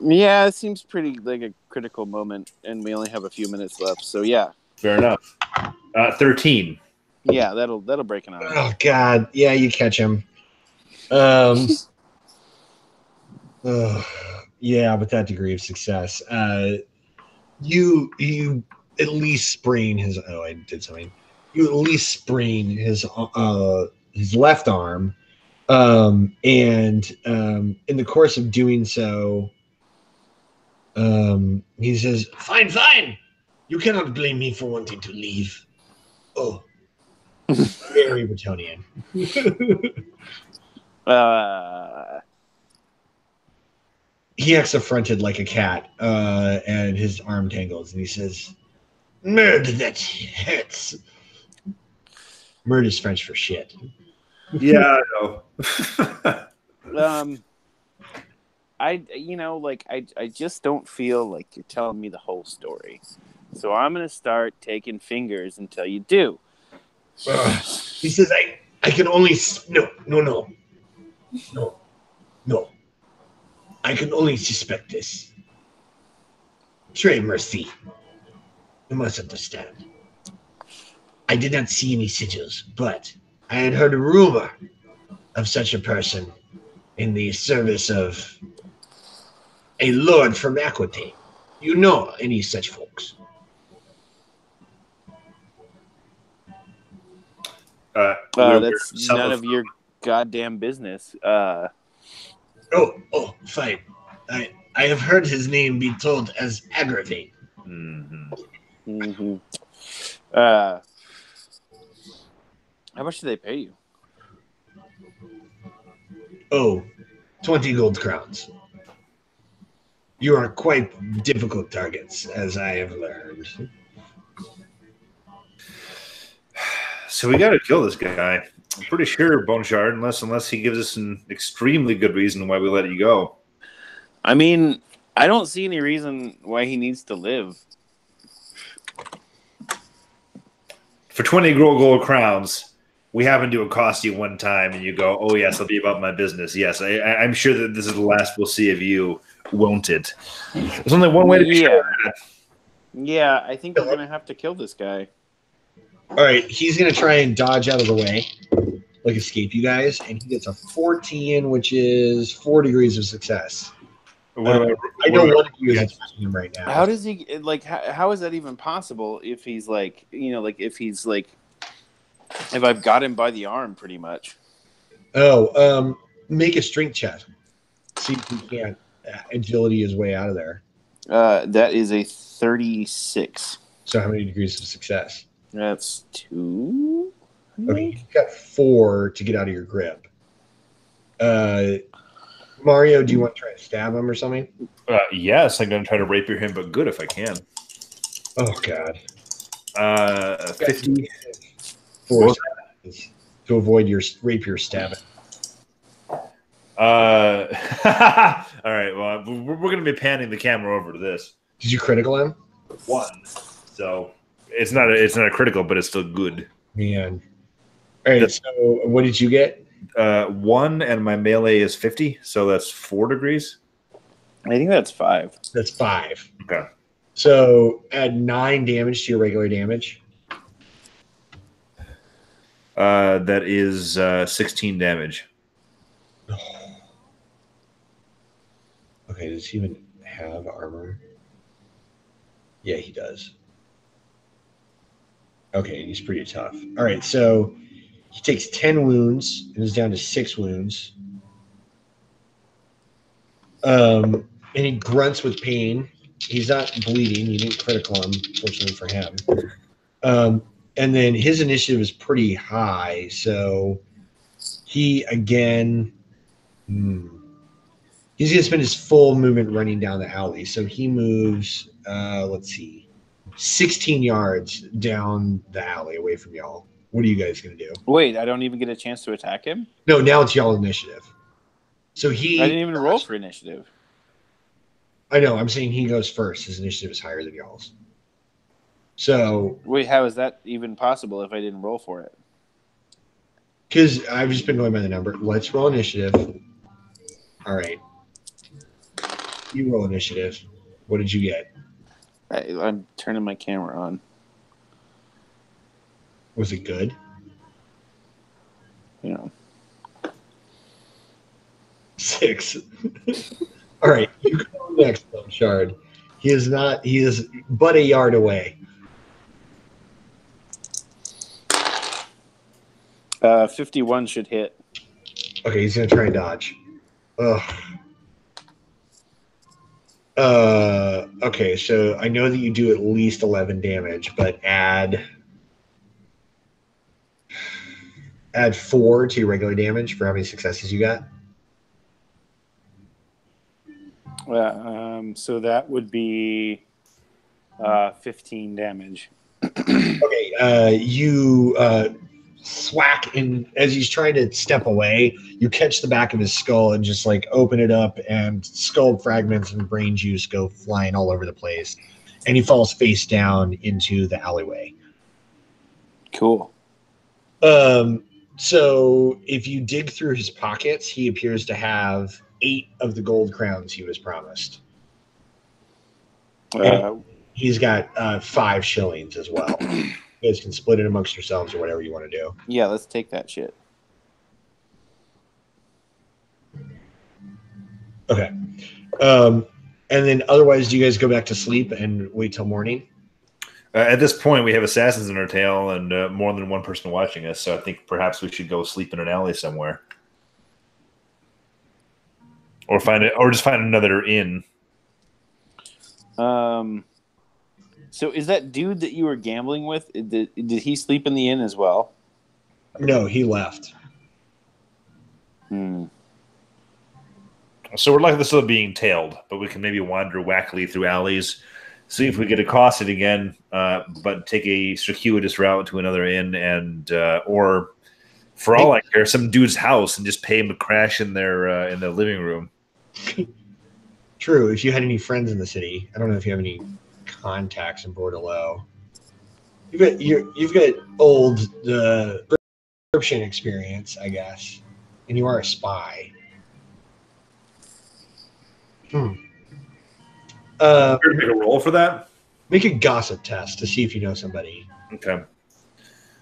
Yeah, it seems pretty like a critical moment, and we only have a few minutes left. So yeah. Fair enough. 13. Yeah, that'll break an arm. Oh god, yeah, you catch him. Yeah, with that degree of success, you at least sprain his. Oh, I did something. You at least sprain his left arm, and in the course of doing so, he says, "Fine. You cannot blame me for wanting to leave." Oh, very Bretonian. He acts affronted like a cat, and his arm tangles, and he says, "Murder, that hurts." Murder is French for shit. Yeah, I know. I just don't feel like you're telling me the whole story. So I'm gonna start taking fingers until you do. He says, I can only no. I can only suspect this. Trey Mercy, you must understand. I did not see any sigils, but I had heard a rumor of such a person in the service of a lord from Aquitaine. You know any such folks? That's none of your goddamn business. Oh, fine. I have heard his name be told as Aggravate. Mm-hmm. How much do they pay you? Oh, 20 gold crowns. You are quite difficult targets, as I have learned. So we got to kill this guy. I'm pretty sure, Bone Shard, unless he gives us an extremely good reason why we let you go. I mean, I don't see any reason why he needs to live. For 20 gold crowns, we happen to accost you one time, and you go, "Oh yes, I'll be about my business." Yes, I'm sure that this is the last we'll see of you, won't it? There's only one way to be sure. Yeah, I think we're gonna have to kill this guy. All right, he's gonna try and dodge out of the way, like escape you guys, and he gets a 14, which is 4 degrees of success. I know one of you is attacking him right now. How does he like? How is that even possible? If he's like, if I've got him by the arm, pretty much. Oh, make a strength check. See if you can't agility his way out of there. That is a 36. So how many degrees of success? That's 2. Okay, you've got 4 to get out of your grip. Mario, do you want to try to stab him or something? Yes, I'm going to try to rapier him, but good if I can. Oh, God. 50. 4 to avoid your rapier stabbing. All right, well, we're going to be panning the camera over to this. Did you critical him? 1. So it's not a critical, but it's still good. Man. All right, so what did you get? 1, and my melee is 50, so that's 4 degrees. I think that's 5. That's 5. Okay. So add 9 damage to your regular damage. That is 16 damage. Okay, does he even have armor? Yeah, he does. Okay, he's pretty tough. All right, so he takes 10 wounds and is down to 6 wounds. And he grunts with pain. He's not bleeding. You didn't critical him, fortunately for him. And then his initiative is pretty high, so he again... He's going to spend his full movement running down the alley. So he moves, 16 yards down the alley away from y'all. What are you guys going to do? Wait, I don't even get a chance to attack him? No, now it's y'all initiative. So I didn't even roll for initiative. I know. I'm saying he goes first. His initiative is higher than y'all's. So wait, how is that even possible if I didn't roll for it? Because I've just been going by the number. Let's roll initiative. All right. You roll initiative. What did you get? I'm turning my camera on. Was it good? Yeah. 6. All right. You go next, Shard. He is but a yard away. 51 should hit. Okay, he's going to try and dodge. Ugh. Okay, so I know that you do at least 11 damage, but add 4 to your regular damage for how many successes you got. So that would be 15 damage. Okay, you thwack in as he's trying to step away. You catch the back of his skull and just like open it up, and skull fragments and brain juice go flying all over the place, and he falls face down into the alleyway. Cool. So if you dig through his pockets, he appears to have 8 of the gold crowns he was promised. He's got 5 shillings as well. You guys can split it amongst yourselves or whatever you want to do. Yeah, let's take that shit. Okay. And then otherwise, do you guys go back to sleep and wait till morning? At this point, we have assassins in our tail and more than one person watching us, so I think perhaps we should go sleep in an alley somewhere. Or just find another inn. So is that dude that you were gambling with, did he sleep in the inn as well? No, he left. So we're likely still being tailed, but we can maybe wander wackily through alleys, see if we get accosted again, but take a circuitous route to another inn, and or for all I care, some dude's house and just pay him to crash in their living room. True. If you had any friends in the city, I don't know if you have any contacts in Bordeleaux. You've got old description experience, I guess, and you are a spy. Make a roll for that. Make a gossip test to see if you know somebody. Okay.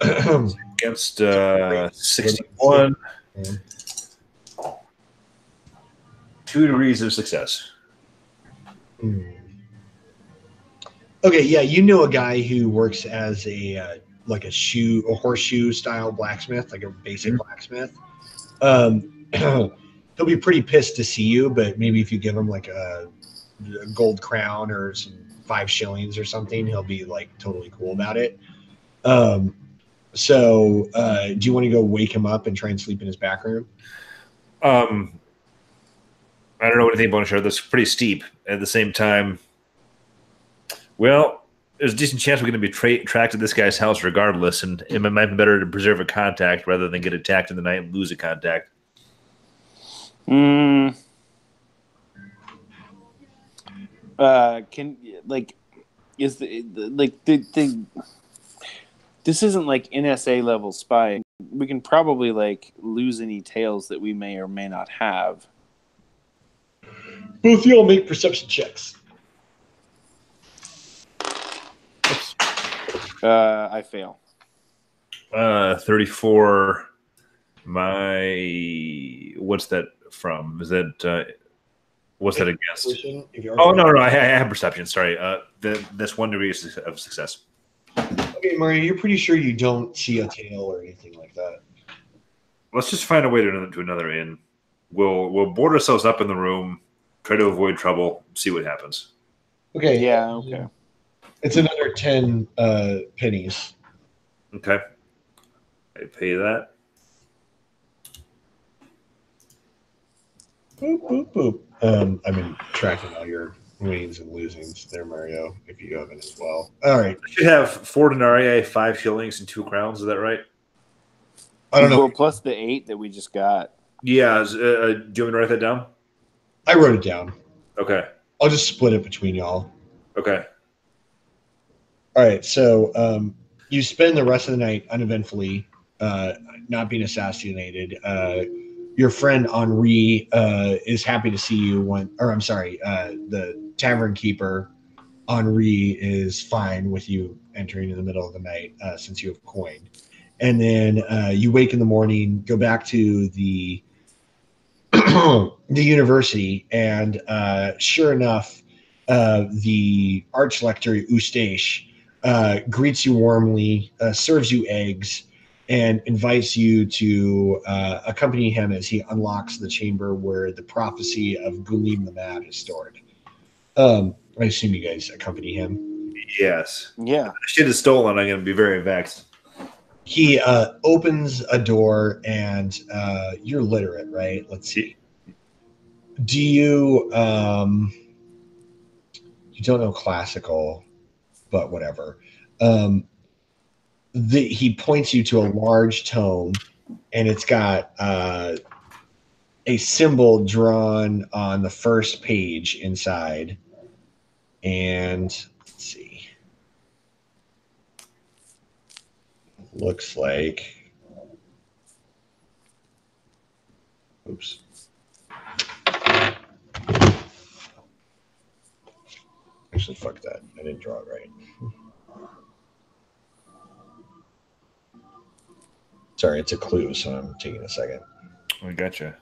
Against 61. 2 degrees of success. Okay, yeah, you know a guy who works as a horseshoe style blacksmith, like a basic blacksmith. He'll be pretty pissed to see you, but maybe if you give him like a gold crown or some 5 shillings or something, he'll be like totally cool about it. So do you want to go wake him up and try and sleep in his back room? I don't know anything about it. That's pretty steep. At the same time, well, there's a decent chance we're going to be tracked to this guy's house regardless, and it might be better to preserve a contact rather than get attacked in the night and lose a contact. This isn't like NSA level spying. We can probably like lose any tails that we may or may not have. Both of y'all make perception checks. I fail. 34. What's that from? Is that what's that against? Oh no, I have perception. Sorry, that's 1 degree of success. Okay, Mario, you're pretty sure you don't see a tail or anything like that. Let's just find a way to another inn. We'll board ourselves up in the room, try to avoid trouble, see what happens. Okay. Yeah. Okay. It's another 10 pennies. Okay. I pay that. Boop, boop, boop. I've been tracking all your wins and losings there, Mario, if you have it as well. All right. I should have 4 denarii, 5 shillings, and 2 crowns. Is that right? I don't know. Well, plus the 8 that we just got. Yeah. Do you want me to write that down? I wrote it down. Okay. I'll just split it between y'all. Okay. All right. So you spend the rest of the night uneventfully, not being assassinated. Your friend Henri is happy to see you. The tavern keeper Henri is fine with you entering in the middle of the night since you have coin. And then you wake in the morning, go back to the the university, and sure enough, the archlector Eustache greets you warmly, serves you eggs, and invites you to accompany him as he unlocks the chamber where the prophecy of Gulim the Mad is stored. I assume you guys accompany him. Yes. Yeah. If shit is stolen, I'm going to be very vexed. He opens a door, and you're literate, right? Let's see. Do you you don't know classical, but whatever. He points you to a large tome, and it's got a symbol drawn on the first page inside. And let's see. Looks like. Oops. Actually, fuck that. I didn't draw it right. Sorry, it's a clue, so I'm taking a second. We gotcha.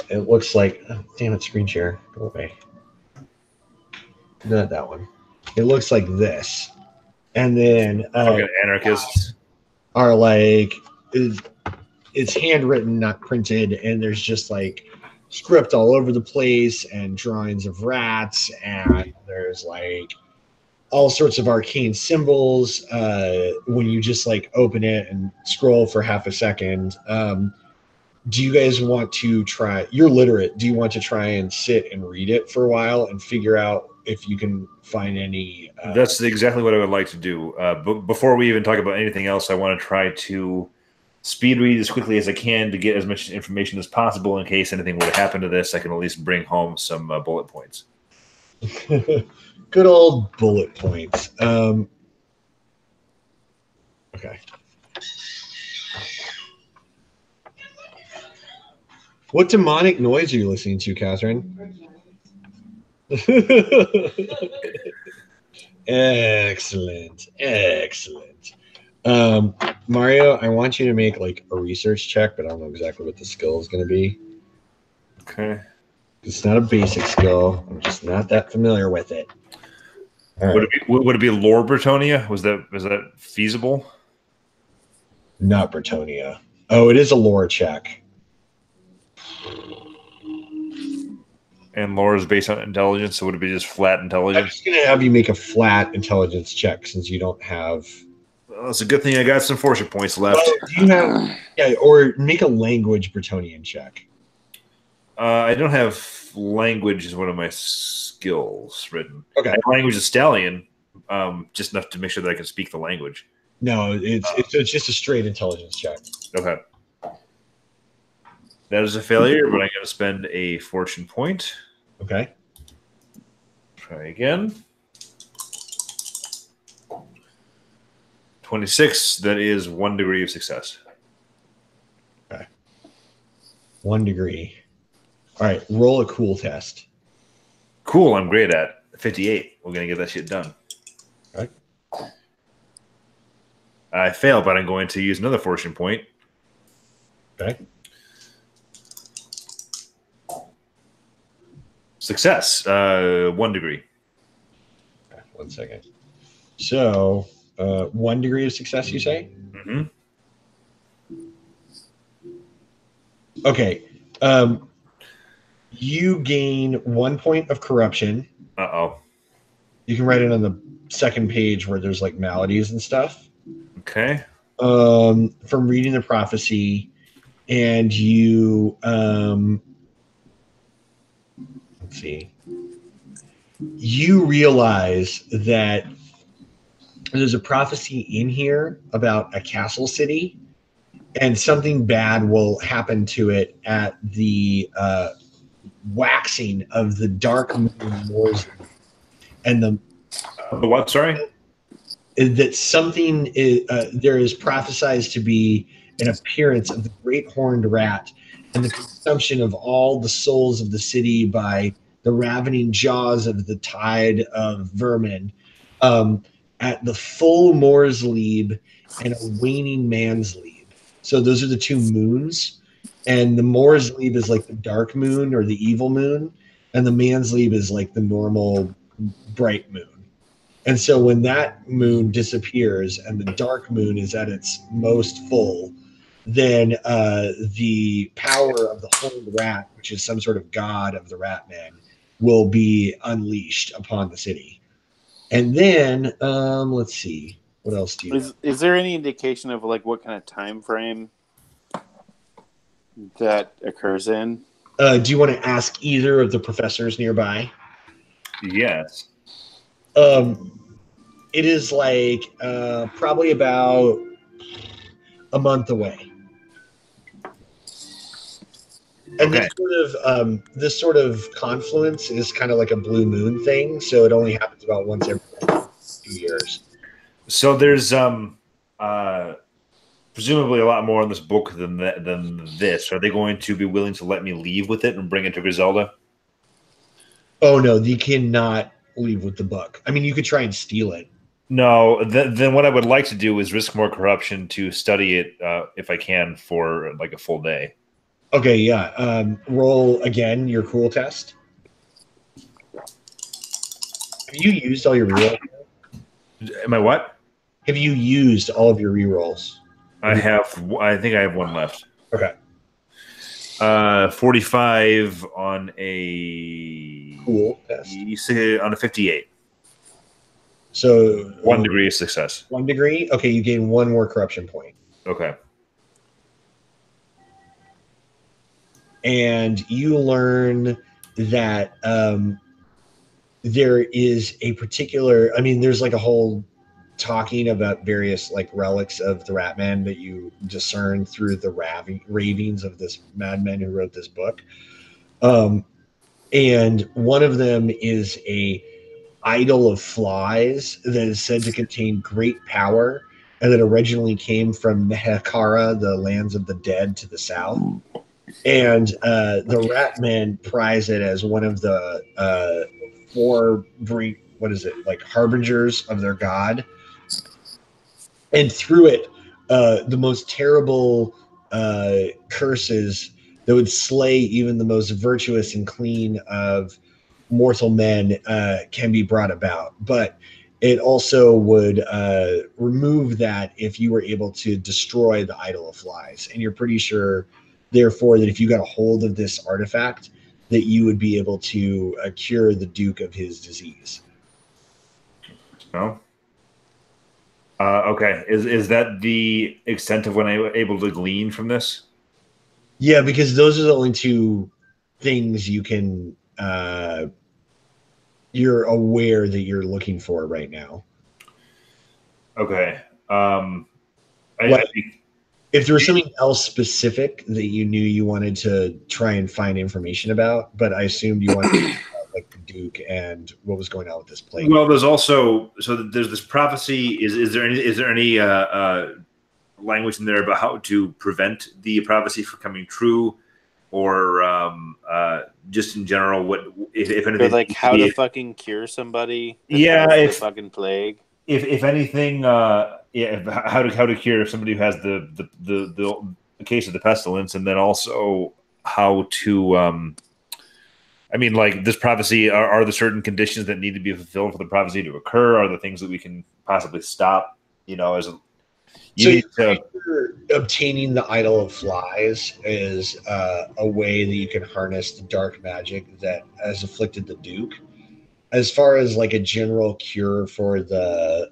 It looks like, oh, damn it, screen share, go away. Not that one. It looks like this, and then anarchists are like, it's handwritten, not printed, and there's just like script all over the place and drawings of rats, and there's like all sorts of arcane symbols when you just like open it and scroll for half a second. Do you guys want to try? You're literate. Do you want to try and sit and read it for a while and figure out if you can find any? That's exactly what I would like to do. But before we even talk about anything else, I want to try to speed read as quickly as I can to get as much information as possible in case anything were to happen to this. I can at least bring home some bullet points. Good old bullet points. Okay. What demonic noise are you listening to, Catherine? Excellent. Mario, I want you to make like a research check, but I don't know exactly what the skill is going to be. Okay. It's not a basic skill. I'm just not that familiar with it. All right. Would it be lore Bretonia? Was that feasible? Not Bretonia. Oh, it is a lore check. And lore is based on intelligence, so would it be just flat I'm intelligence? just going to have you make a flat intelligence check since you don't have... Well, it's a good thing I got some fortune points left. Well, do you have... Yeah, or make a language Bretonian check. I don't have language as one of my skills written. Okay. I have language of stallion, just enough to make sure that I can speak the language. No, it's just a straight intelligence check. Okay. That is a failure, but I'm going to spend a fortune point. Okay. Try again. 26. That is 1 degree of success. Okay. 1 degree. All right. Roll a cool test. Cool. I'm great at 58. We're going to get that shit done. Okay. I fail, but I'm going to use another fortune point. Okay. Success. 1 degree. Okay, 1 second. So, 1 degree of success, you say? Mm-hmm. Okay. You gain 1 point of corruption. Uh-oh. You can write it on the second page where there's like maladies and stuff. Okay. From reading the prophecy, and you let's see. You realize that there's a prophecy in here about a castle city, and something bad will happen to it at the waxing of the dark moon wars, and the what? Sorry. That something is, there is prophesied to be an appearance of the great horned rat and the consumption of all the souls of the city by the ravening jaws of the tide of vermin at the full Moorslieb and a waning Manslieb. So those are the two moons. And the Moorslieb is like the dark moon or the evil moon. And the Manslieb is like the normal bright moon. And so when that moon disappears and the dark moon is at its most full, then the power of the horned rat, which is some sort of god of the rat man, will be unleashed upon the city. And then, let's see, what else do you know? Is there any indication of like what kind of time frame that occurs in? Do you want to ask either of the professors nearby? Yes. It is like probably about a month away. And Okay. this sort of confluence is kind of like a blue moon thing, so it only happens about once every 2 years. So there's presumably a lot more in this book than this. Are they going to be willing to let me leave with it and bring it to Griselda? Oh no, you cannot leave with the book. I mean, you could try and steal it. No. Then what I would like to do is risk more corruption to study it if I can for like a full day. Okay, yeah. Roll again your cool test. Have you used all your rerolls? Am I what? Have you used all of your rerolls? I think I have one left. Okay. 45 on a Cool test. on a 58. So 1 degree of success. 1 degree. Okay, you gain 1 more corruption point. Okay. And you learn that there is a particular. I mean, there's like a whole talking about various like relics of the Ratman that you discern through the ravings of this madman who wrote this book. And one of them is a idol of flies that is said to contain great power and that originally came from Mehekara, the lands of the dead to the south. And the Ratmen prize it as one of the 4 harbingers of their god. And through it, the most terrible curses that would slay even the most virtuous and clean of mortal men can be brought about. But it also would remove that if you were able to destroy the idol of flies. And you're pretty sure, therefore, that if you got a hold of this artifact, that you would be able to cure the Duke of his disease. No. Okay. Is that the extent of what I'm able to glean from this? Yeah, because those are the only 2 things you can you're aware that you're looking for right now. Okay. If there was something else specific that you knew you wanted to try and find information about, but I assumed you wanted to know about, like the Duke and what was going on with this plague. Well, there's also there's this prophecy. Is there any language in there about how to prevent the prophecy from coming true, or just in general, what if anything, or like how to fucking cure somebody? Yeah, the fucking plague. If anything, how to cure somebody who has the case of the pestilence, and then also how to I mean, like this prophecy, are there certain conditions that need to be fulfilled for the prophecy to occur? Are there things that we can possibly stop? As obtaining the idol of flies is a way that you can harness the dark magic that has afflicted the Duke. As far as like a general cure for the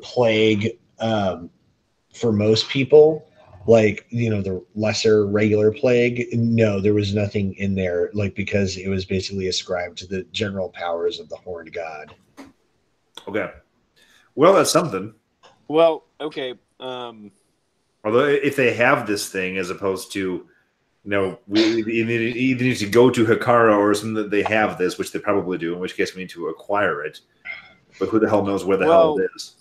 plague, for most people, like the lesser regular plague, no, there was nothing in there, like because it was basically ascribed to the general powers of the horned god. Okay, well, that's something. Well, okay. Although if they have this thing, as opposed to we either need to go to Hikara or something that they have this, which they probably do, in which case we need to acquire it. But who the hell knows where the hell it is?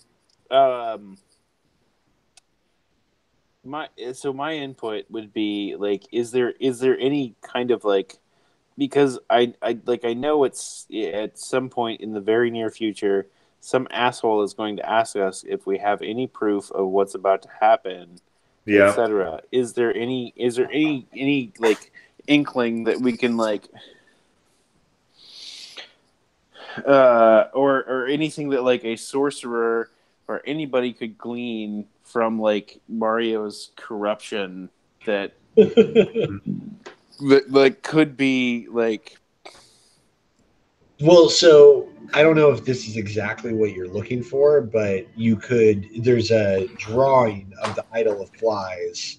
My input would be like, is there any kind of like, because I know it's at some point in the very near future, some asshole is going to ask us if we have any proof of what's about to happen. Yeah. Etc. Is there any like inkling that we can like or anything that like a sorcerer or anybody could glean from like Mario's corruption that like could be like. Well, so I don't know if this is exactly what you're looking for, but there's a drawing of the idol of flies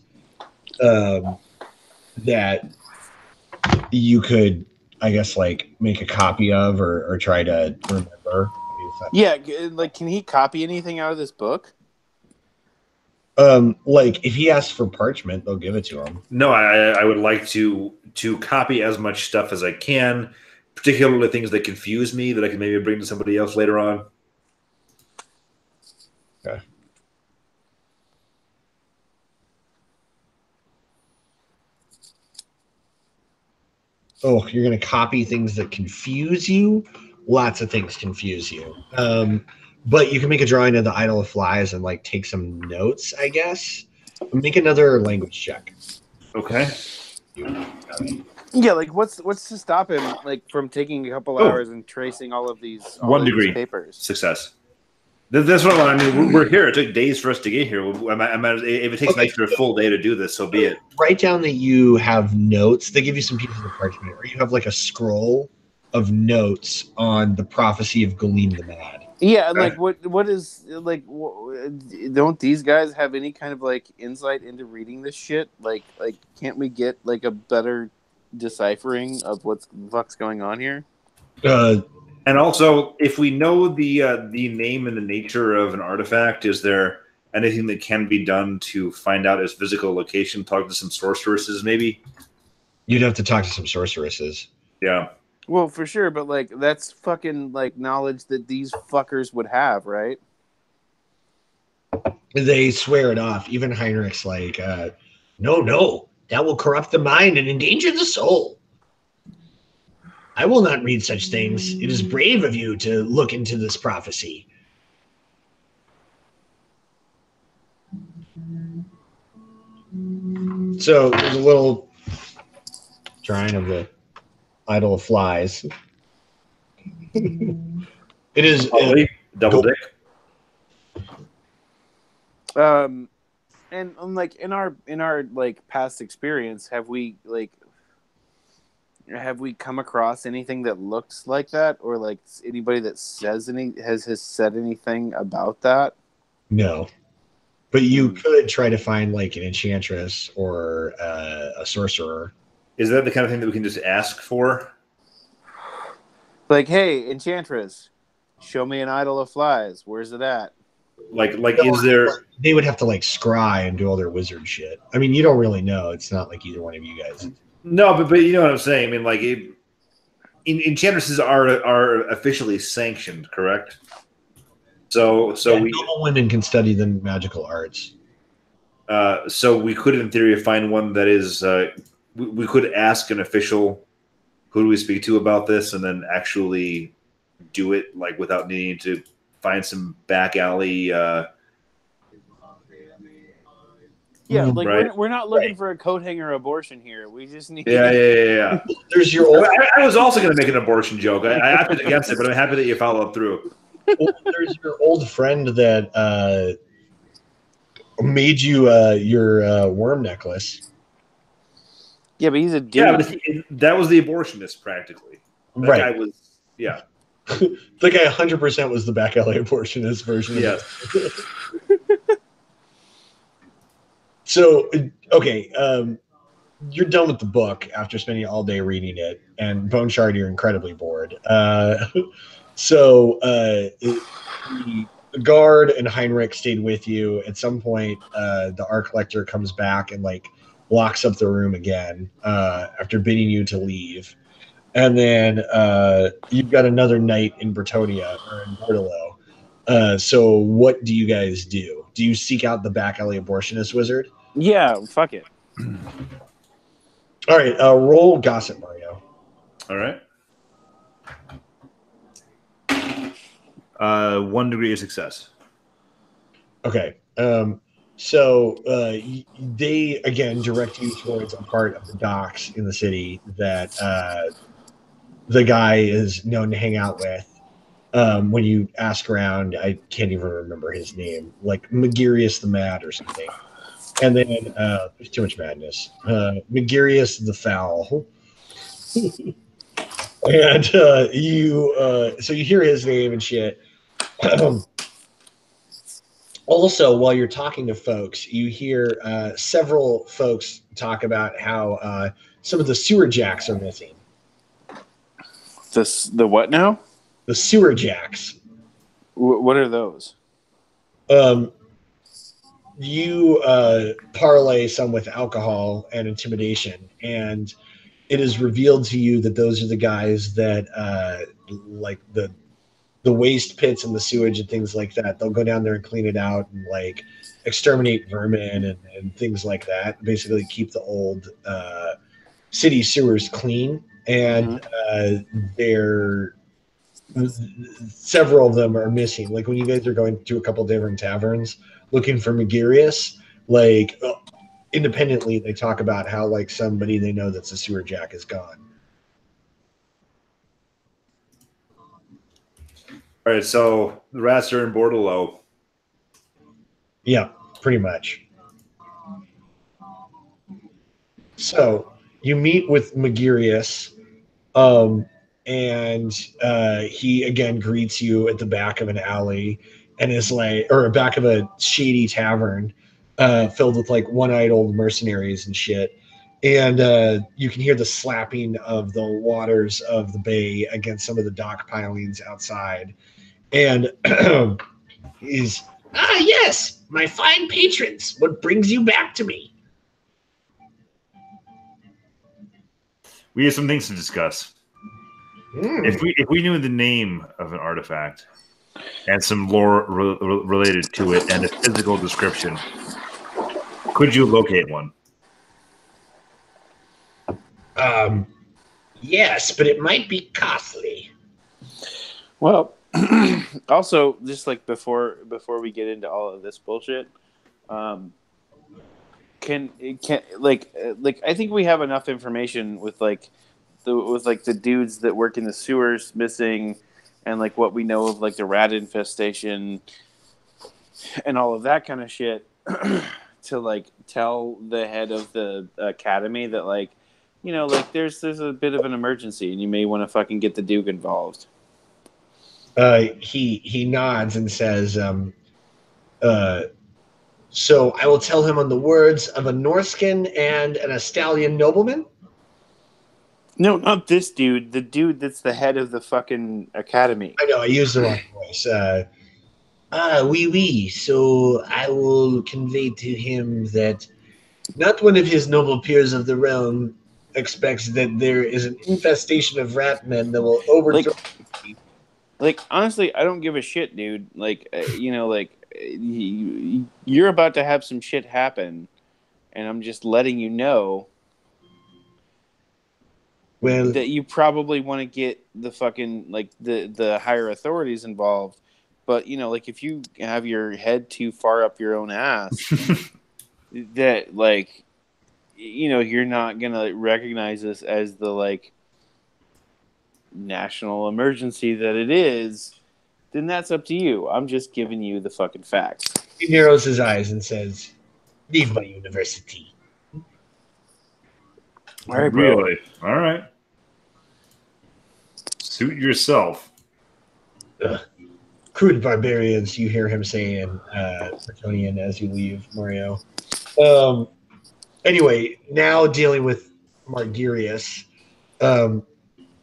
that you could, I guess, like make a copy of or try to remember. Yeah, like can he copy anything out of this book? Like if he asks for parchment, they'll give it to him. No, I would like to copy as much stuff as I can, particularly things that confuse me that I can maybe bring to somebody else later on. Okay. Oh, you're going to copy things that confuse you? Lots of things confuse you. But you can make a drawing of the idol of flies and like take some notes, I guess. Make another language check. Okay. Yeah, like what's to stop him like from taking a couple hours and tracing all of these 1 degree these papers? Success. That's what I mean. We're here. It took days for us to get here. If it takes an extra full day to do this, so be it. Write down that you have notes. They give you some pieces of parchment, or you have like a scroll of notes on the prophecy of Galeem the Mad. Yeah, and like what is like? Don't these guys have any kind of like insight into reading this shit? Like can't we get like a better deciphering of what's the fuck's going on here? And also, if we know the name and the nature of an artifact, is there anything that can be done to find out its physical location? Talk to some sorceresses, maybe. You'd have to talk to some sorceresses. Yeah. Well, for sure, but like that's fucking like knowledge that these fuckers would have, right? They swear it off. Even Heinrich's like, no, that will corrupt the mind and endanger the soul. I will not read such things. It is brave of you to look into this prophecy. So there's a little drawing of the idol of flies. It is double dick. And like in our like past experience, have we come across anything that looks like that, or like anybody that has said anything about that? No, but you could try to find like an enchantress or a sorcerer. Is that the kind of thing that we can just ask for? Like, hey, enchantress, show me an idol of flies. Where's it at? Like, is there? They would have to like scry and do all their wizard shit. I mean, you don't really know. It's not like either one of you guys. No, but you know what I'm saying. I mean, like, enchantresses are officially sanctioned, correct? So normal women can study the magical arts. So we could, in theory, find one that is. We could ask an official, who do we speak to about this, and then actually do it, like, without needing to find some back alley. Yeah, like right. we're not looking for a coat hanger abortion here. We just need. Yeah. There's your old. I was also going to make an abortion joke. I opted against it, but I'm happy that you followed through. Well, there's your old friend that made you your worm necklace. Yeah, but he's a dude. Yeah, but that was the abortionist, practically. That guy was, yeah. The guy 100% was the back alley abortionist version. Yes. So, okay, you're done with the book after spending all day reading it, and Bone Shard, you're incredibly bored. The guard and Heinrich stayed with you. At some point, the art collector comes back and like locks up the room again after bidding you to leave. And then you've got another night in Bretonia or in Bordeleaux. So what do you guys do? Do you seek out the back alley abortionist wizard? Yeah, fuck it. All right, roll gossip, Mario. All right. 1 degree of success. Okay. So they again direct you towards a part of the docks in the city that the guy is known to hang out with. When you ask around, I can't even remember his name, like Megarius the Mad or something. And then there's too much madness. Megarius the Foul. And so you hear his name and shit. Also, while you're talking to folks, you hear several folks talk about how some of the sewer jacks are missing. The what now? The sewer jacks. What are those? You parlay some with alcohol and intimidation, and it is revealed to you that those are the guys that like the waste pits and the sewage and things like that. They'll go down there and clean it out and like exterminate vermin and things like that. Basically keep the old city sewers clean. And several of them are missing. Like when you guys are going to a couple different taverns looking for Megarius, like independently they talk about how like somebody they know that's a sewer jack is gone. All right, so the rats are in Bordeleaux. Yeah, pretty much. So you meet with Megarius, and he again greets you at the back of an alley, and is like, or back of a shady tavern, filled with like one-eyed old mercenaries and shit. And you can hear the slapping of the waters of the bay against some of the dock pilings outside. And he's, yes, my fine patrons, what brings you back to me? We have some things to discuss. If we knew the name of an artifact and some lore related to it and a physical description, could you locate one? Yes, but it might be costly. Well, also, just like before we get into all of this bullshit, can I think we have enough information with the dudes that work in the sewers missing, and like what we know of like the rat infestation and all of that kind of shit to like tell the head of the academy that like, you know, like there's a bit of an emergency and you may want to fucking get the Duke involved. He nods and says, so I will tell him on the words of a Norskin and an Astalian nobleman? No, not this dude. The dude that's the head of the fucking academy. I know, I used the wrong voice. Oui. So I will convey to him that not one of his noble peers of the realm expects that there is an infestation of rat men that will overthrow. Like honestly, I don't give a shit, dude. Like, you know, like you're about to have some shit happen, and I'm just letting you know. Well, that you probably want to get the fucking like the higher authorities involved, but you know, like if you have your head too far up your own ass, that like, you know, you're not gonna recognize this as the like national emergency that it is, then that's up to you. I'm just giving you the fucking facts. He narrows his eyes and says, "Leave my university." All right, bro. Really? All right. Suit yourself. Crude barbarians, you hear him say in Bretonian as you leave, Mario. Anyway, now dealing with Margirius,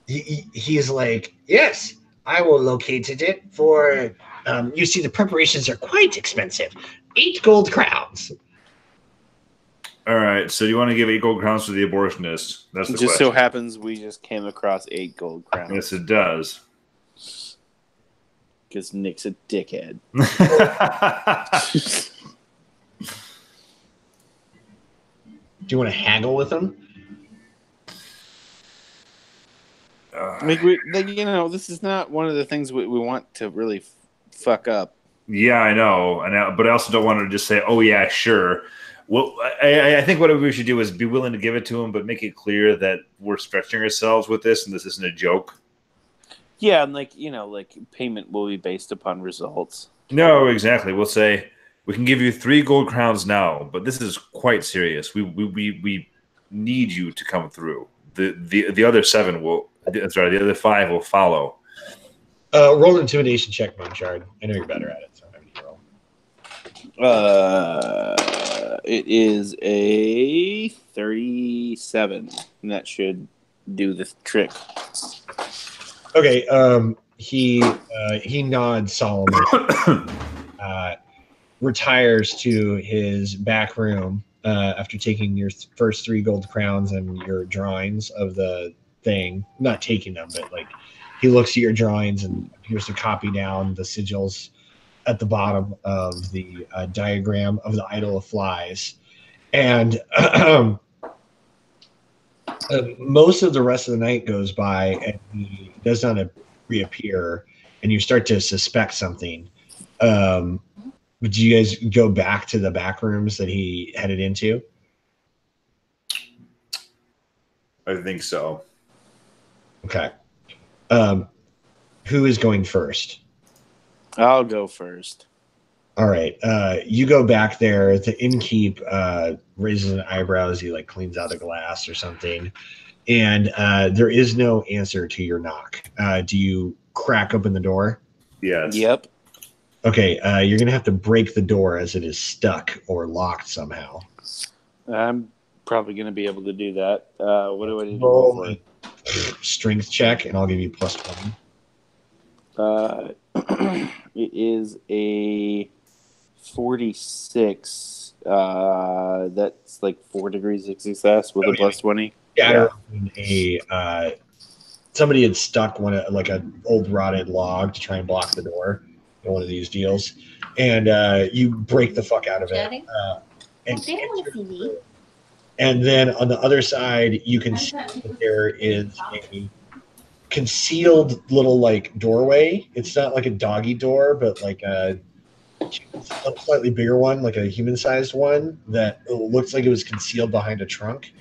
he's like, yes, I will locate it for, you see, the preparations are quite expensive. 8 gold crowns. All right, so you want to give 8 gold crowns to the abortionist? That's the just question. So happens we just came across 8 gold crowns. Yes, it does. Because Nick's a dickhead. Do you want to haggle with him? Like you know, this is not one of the things we want to really fuck up. Yeah, I know, but I also don't want to just say, "Oh yeah, sure." Well, I think what we should do is be willing to give it to him, but make it clear that we're stretching ourselves with this, and this isn't a joke. Yeah, and like, you know, like payment will be based upon results. No, exactly. We'll say we can give you 3 gold crowns now, but this is quite serious. We need you to come through. The other 7 will. Sorry, the other 5 will follow. Roll an intimidation check, Monchard. I know you're better at it, so I'm having you roll. It is a 37, and that should do the trick. Okay, he nods solemnly, retires to his back room after taking your first 3 gold crowns and your drawings of the thing. Not taking them, but like he looks at your drawings and appears to copy down the sigils at the bottom of the diagram of the Idol of Flies. And most of the rest of the night goes by and he does not reappear, and you start to suspect something. Would you guys go back to the back rooms that he headed into? I think so. Okay. Who is going first? I'll go first. All right. You go back there. The innkeep raises an eyebrow as he like cleans out a glass or something. and there is no answer to your knock. Do you crack open the door? Yes. Yep. Okay, you're gonna have to break the door as it is stuck or locked somehow. I'm probably going to be able to do that. What do I need to Roll roll for it? strength check, and I'll give you plus 20. It is a 46. That's like 4 degrees of success with a plus 20. Yeah. Somebody had stuck like an old rotted log to try and block the door in one of these deals, and you break the fuck out of it. And then on the other side, you can see that there is a concealed little like doorway. It's not like a doggy door, but like a slightly bigger one, like a human-sized one that looks like it was concealed behind a trunk.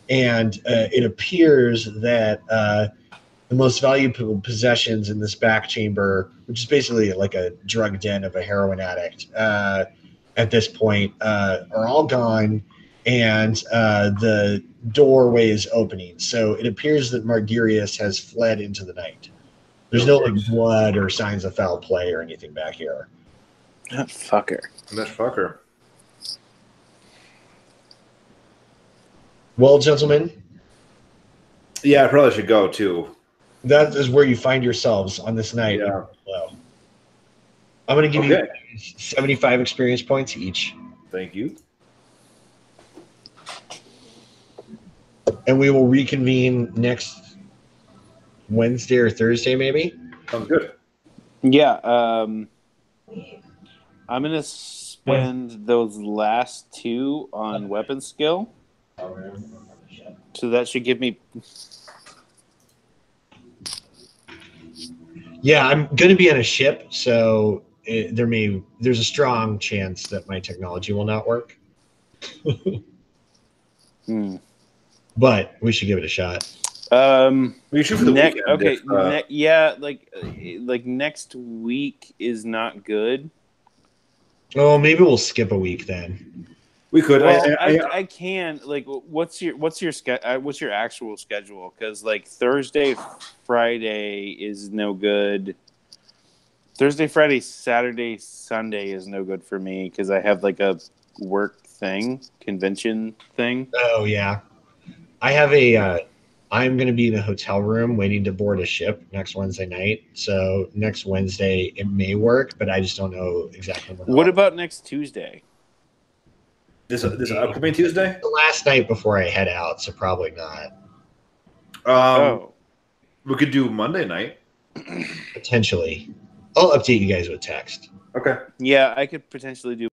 And it appears that the most valuable possessions in this back chamber, which is basically like a drug den of a heroin addict, at this point, are all gone, and the doorway is opening. So it appears that Margirius has fled into the night. There's no like blood or signs of foul play or anything back here. That fucker. That fucker. Well, gentlemen, Yeah, I probably should go too. that is where you find yourselves on this night. Yeah. I'm going to give you 75 experience points each. Thank you. And we will reconvene next Wednesday or Thursday, maybe. Sounds good. Yeah. I'm going to spend those last 2 on weapon skill. So that should give me... Yeah, I'm going to be on a ship, so there's a strong chance that my technology will not work. But we should give it a shot. We should for the weekend. Okay, like next week is not good. Oh, maybe we'll skip a week then. We could. Well, I can. Like, what's your actual schedule? Because like Thursday, Friday is no good. Thursday, Friday, Saturday, Sunday is no good for me because I have like a work convention thing. Oh yeah, I have I'm going to be in a hotel room waiting to board a ship next Wednesday night. So next Wednesday it may work, but I just don't know exactly when. What about next Tuesday? This upcoming Tuesday? The last night before I head out, so probably not. We could do Monday night. Potentially. I'll update you guys with text. Okay. Yeah, I could potentially do